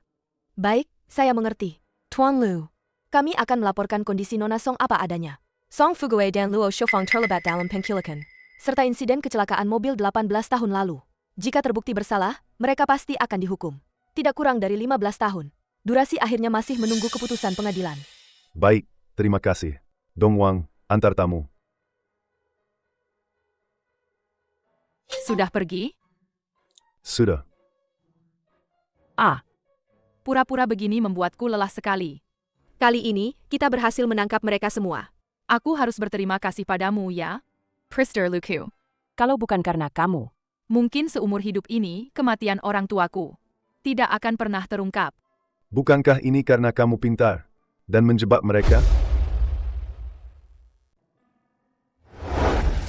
Baik, saya mengerti. Tuan Lu, kami akan melaporkan kondisi Nona Song apa adanya. Song Fugue dan Luo Shofeng terlibat dalam penculikan, serta insiden kecelakaan mobil 18 tahun lalu. Jika terbukti bersalah, mereka pasti akan dihukum. Tidak kurang dari 15 tahun. Durasi akhirnya masih menunggu keputusan pengadilan. Baik, terima kasih. Dong Wang, antar tamu. Sudah pergi? Sudah. Pura-pura begini membuatku lelah sekali. Kali ini, kita berhasil menangkap mereka semua. Aku harus berterima kasih padamu, ya? Prister Luku. Kalau bukan karena kamu. Mungkin seumur hidup ini, kematian orang tuaku tidak akan pernah terungkap. Bukankah ini karena kamu pintar dan menjebak mereka?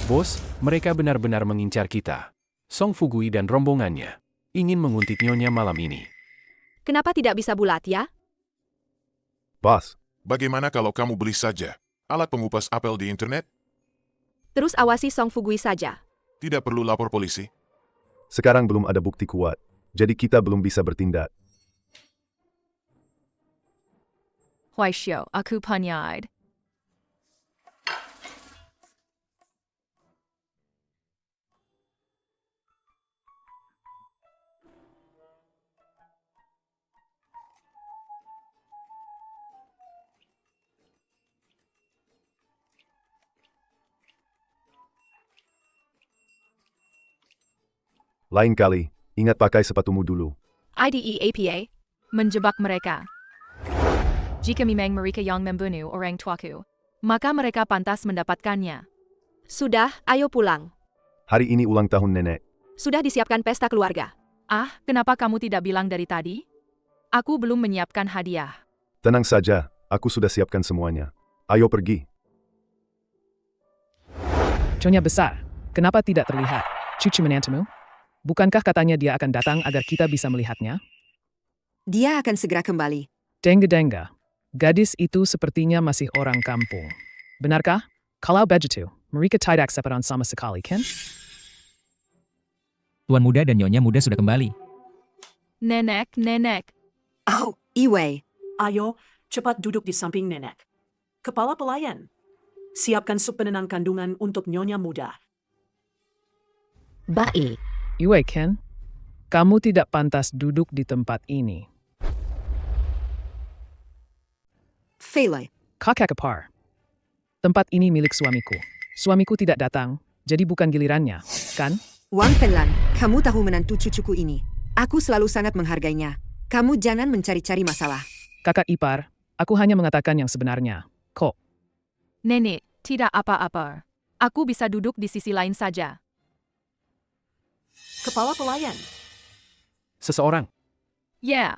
Bos, mereka benar-benar mengincar kita. Song Fugui dan rombongannya ingin menguntit Nyonya malam ini. Kenapa tidak bisa bulat, ya? Bos, Bagaimana kalau kamu beli saja alat pengupas apel di internet? Terus awasi Song Fugui saja. Tidak perlu lapor polisi. sekarang belum ada bukti kuat, jadi kita belum bisa bertindak. Huaishio, aku panyad. Lain kali, ingat pakai sepatumu dulu. IDEAPA. Menjebak mereka. Jika memang mereka yang membunuh orang tuaku, maka mereka pantas mendapatkannya. Sudah, ayo pulang. Hari ini ulang tahun nenek. Sudah disiapkan pesta keluarga. Ah, kenapa kamu tidak bilang dari tadi? Aku belum menyiapkan hadiah. Tenang saja, aku sudah siapkan semuanya. Ayo pergi. Nyonya besar, kenapa tidak terlihat? Cucu menantumu? Bukankah katanya dia akan datang agar kita bisa melihatnya? Dia akan segera kembali. Dengga-dengga. Gadis itu sepertinya masih orang kampung. Benarkah? Kalau begitu, mereka tidak sepadan sama sekali, kan? Tuan muda dan nyonya muda sudah kembali. Nenek. Oh, Iwei. Ayo, cepat duduk di samping nenek. Kepala pelayan. Siapkan sup penenang kandungan untuk nyonya muda. Baik. Iwei, Ken, kamu tidak pantas duduk di tempat ini. Feilai. Kakak kepar. Tempat ini milik suamiku. Suamiku tidak datang, jadi bukan gilirannya, kan? Wang Fenlan, kamu tahu menantu cucuku ini. Aku selalu sangat menghargainya. Kamu jangan mencari-cari masalah. Kakak ipar, aku hanya mengatakan yang sebenarnya. Kok? Nenek, tidak apa-apa. Aku bisa duduk di sisi lain saja. Kepala pelayan. Seseorang. Ya.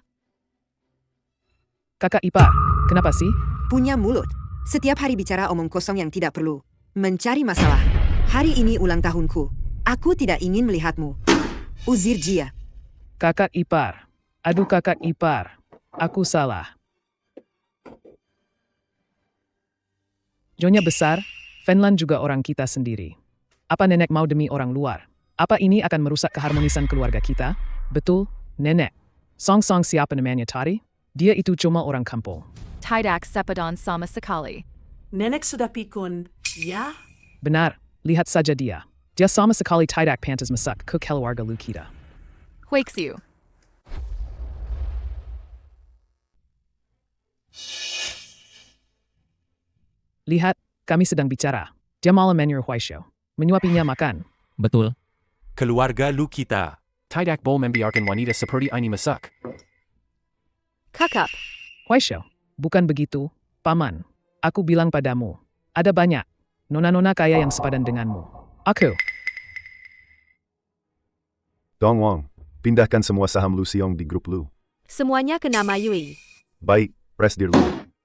Kakak ipar, kenapa sih? Punya mulut. Setiap hari bicara omong kosong yang tidak perlu. Mencari masalah. Hari ini ulang tahunku. Aku tidak ingin melihatmu. Uzir Jia. Kakak ipar. Aduh kakak ipar. Aku salah. Nyonya besar, Fenlan juga orang kita sendiri. Apa nenek mau demi orang luar? Apa ini akan merusak keharmonisan keluarga kita? Betul, nenek. Song siapa namanya tadi? Dia itu cuma orang kampung. Tidak sepadan sama sekali. Nenek sudah pikun, ya? Benar, lihat saja dia. Dia sama sekali tidak pantas masak ke keluarga lu kita. Huixiu. Lihat, kami sedang bicara. Dia malah menyuruh Huaishou. Menyuapinya makan. Betul. Keluarga lu kita. Tidak boleh membiarkan wanita seperti ini masak. Kakak. Huaishou, bukan begitu, Paman. Aku bilang padamu, ada banyak nona-nona kaya yang sepadan denganmu. Aku. Dong Wang, pindahkan semua saham Lu Xiong di grup Lu. Semuanya ke nama Yui. Baik, Presdir Lu.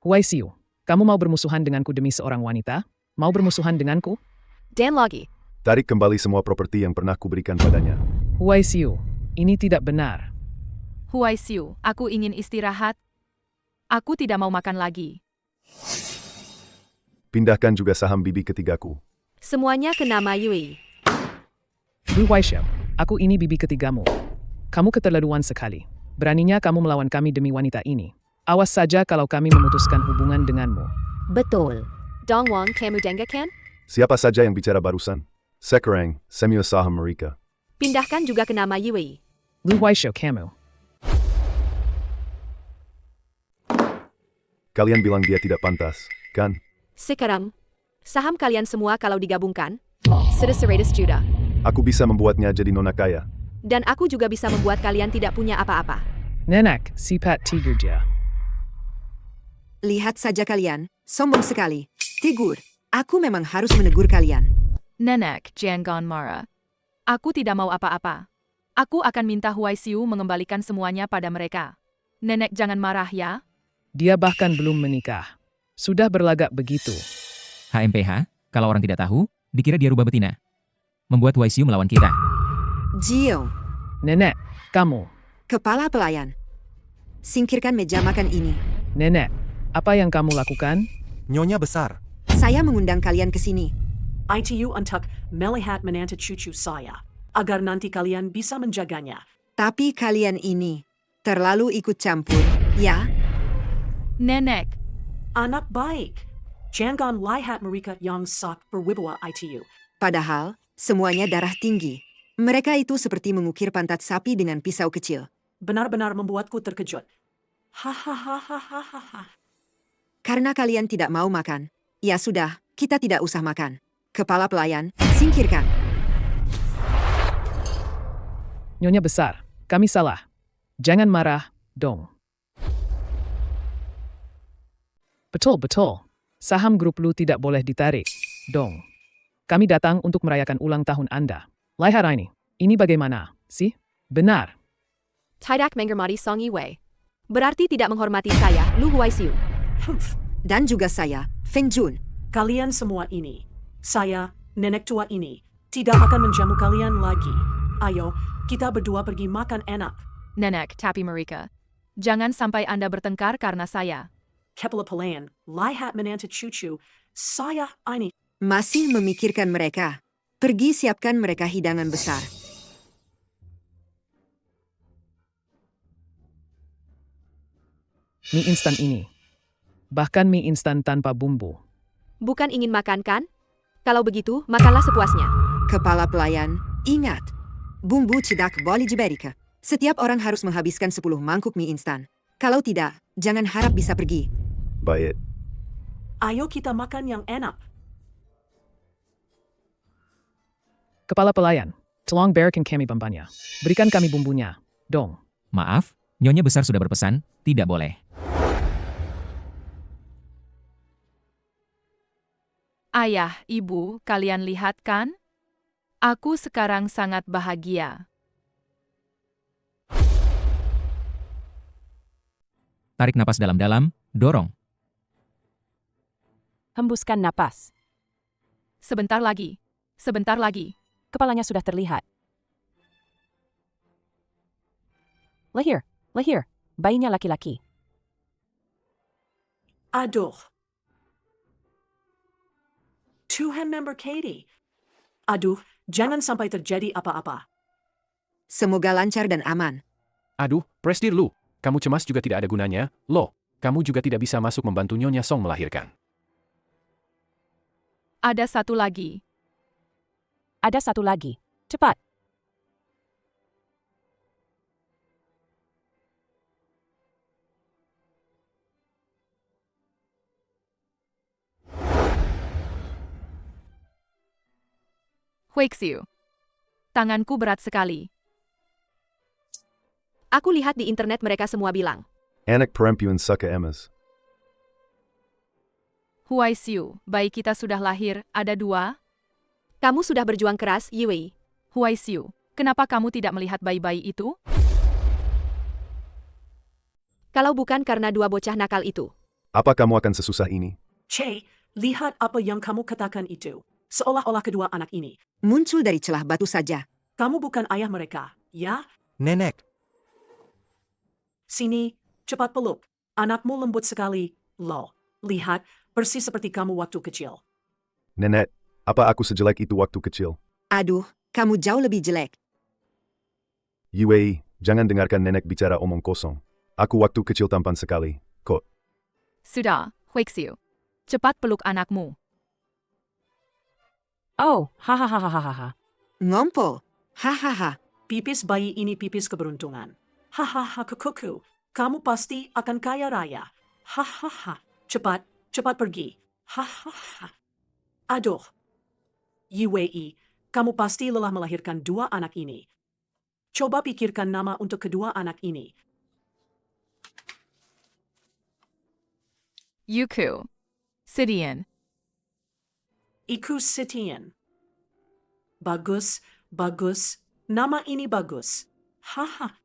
Huaisiu, kamu mau bermusuhan denganku demi seorang wanita? Mau bermusuhan denganku? Dan lagi. Tarik kembali semua properti yang pernah kuberikan padanya. Huaisiu, ini tidak benar. Huaisiu, aku ingin istirahat. Aku tidak mau makan lagi. Pindahkan juga saham bibi ketigaku. Semuanya ke nama Yui. Lu Huaishou, aku ini bibi ketigamu. Kamu keterlaluan sekali. Beraninya kamu melawan kami demi wanita ini. Awas saja kalau kami memutuskan hubungan denganmu. Betul. Dong Wang, kamu dengar kan? Siapa saja yang bicara barusan? Sekarang, semua saham mereka. Pindahkan juga ke nama Yui. Lu Huaishou, kamu. Kalian bilang dia tidak pantas, kan? Sekarang, saham kalian semua kalau digabungkan, sudah 100 juta. Aku bisa membuatnya jadi nona kaya. Dan aku juga bisa membuat kalian tidak punya apa-apa. Nenek, sifat tiger dia. Lihat saja kalian, sombong sekali. Tegur, aku memang harus menegur kalian. Nenek, jangan marah. Aku tidak mau apa-apa. Aku akan minta Huaisiu mengembalikan semuanya pada mereka. Nenek jangan marah ya. Dia bahkan belum menikah. Sudah berlagak begitu. HMPH, kalau orang tidak tahu, dikira dia rubah betina. Membuat Huaisiu melawan kita. Jio. Nenek, kamu. Kepala pelayan. Singkirkan meja makan ini. Nenek, apa yang kamu lakukan? Nyonya besar. Saya mengundang kalian ke sini. ITU untuk melihat menantu cucu saya. Agar nanti kalian bisa menjaganya. Tapi kalian ini terlalu ikut campur, ya? Nenek. Anak baik. Jangan lihat mereka yang sak berwibawa ITU. Padahal, semuanya darah tinggi. Mereka itu seperti mengukir pantat sapi dengan pisau kecil. Benar-benar membuatku terkejut. Hahaha. Karena kalian tidak mau makan. Ya sudah, kita tidak usah makan. Kepala pelayan, singkirkan. Nyonya besar, kami salah. Jangan marah, dong. Betul-betul. Saham grup Lu tidak boleh ditarik, dong. Kami datang untuk merayakan ulang tahun Anda. Lihat ini bagaimana, sih? Benar. Tidak menghormati Song Yiwei. Berarti tidak menghormati saya, Lu Huaisiu. Dan juga saya, Feng Jun. Kalian semua ini, saya, nenek tua ini, tidak akan menjamu kalian lagi. Ayo, kita berdua pergi makan enak. Nenek, tapi mereka. Jangan sampai Anda bertengkar karena saya. Kepala pelayan, lihat menantu cucu, saya ini. Masih memikirkan mereka. Pergi siapkan mereka hidangan besar. Mie instan ini. Bahkan mie instan tanpa bumbu. Bukan ingin makan kan? Kalau begitu, makanlah sepuasnya. Kepala pelayan, ingat. Bumbu tidak boleh diberikan. Setiap orang harus menghabiskan 10 mangkuk mie instan. Kalau tidak, jangan harap bisa pergi. Baik. Ayo kita makan yang enak. Kepala pelayan, tolong berikan kami bumbunya. Berikan kami bumbunya, dong. Maaf, Nyonya besar sudah berpesan, tidak boleh. Ayah, ibu, kalian lihat kan? Aku sekarang sangat bahagia. Tarik napas dalam-dalam, dorong. Hembuskan napas. Sebentar lagi. Sebentar lagi. Kepalanya sudah terlihat. Lahir. Bayinya laki-laki. Aduh. Tuhan member Katie. Aduh, jangan sampai terjadi apa-apa. Semoga lancar dan aman. Aduh, Presdir Lu. Kamu cemas juga tidak ada gunanya, loh. Kamu juga tidak bisa masuk membantu Nyonya Song melahirkan. Ada satu lagi. Cepat. Huixiu. Tanganku berat sekali. Aku lihat di internet mereka semua bilang. Anak perempuan suka emas. Huaisiu, bayi kita sudah lahir, ada 2. Kamu sudah berjuang keras, Yiwei. Huaisiu, kenapa kamu tidak melihat bayi-bayi itu? Kalau bukan karena 2 bocah nakal itu. Apa kamu akan sesusah ini? Che, lihat apa yang kamu katakan itu. Seolah-olah kedua anak ini muncul dari celah batu saja. Kamu bukan ayah mereka, ya? Nenek. Sini, cepat peluk. Anakmu lembut sekali, loh. Lihat, persis seperti kamu waktu kecil. Nenek, apa aku sejelek itu waktu kecil? Aduh, kamu jauh lebih jelek. Yue, jangan dengarkan nenek bicara omong kosong. Aku waktu kecil tampan sekali, kok. Sudah, Huixiu. Cepat peluk anakmu. Oh, hahaha. Ngompol. Hahaha. Pipis bayi ini pipis keberuntungan. Hahaha kukuku. Kamu pasti akan kaya raya. Hahaha. Cepat pergi. Hahaha. Aduh. Yue, kamu pasti lelah melahirkan 2 anak ini. Coba pikirkan nama untuk kedua anak ini. Yuku. Sidian. Iku Sitian. Bagus. Nama ini bagus. Haha.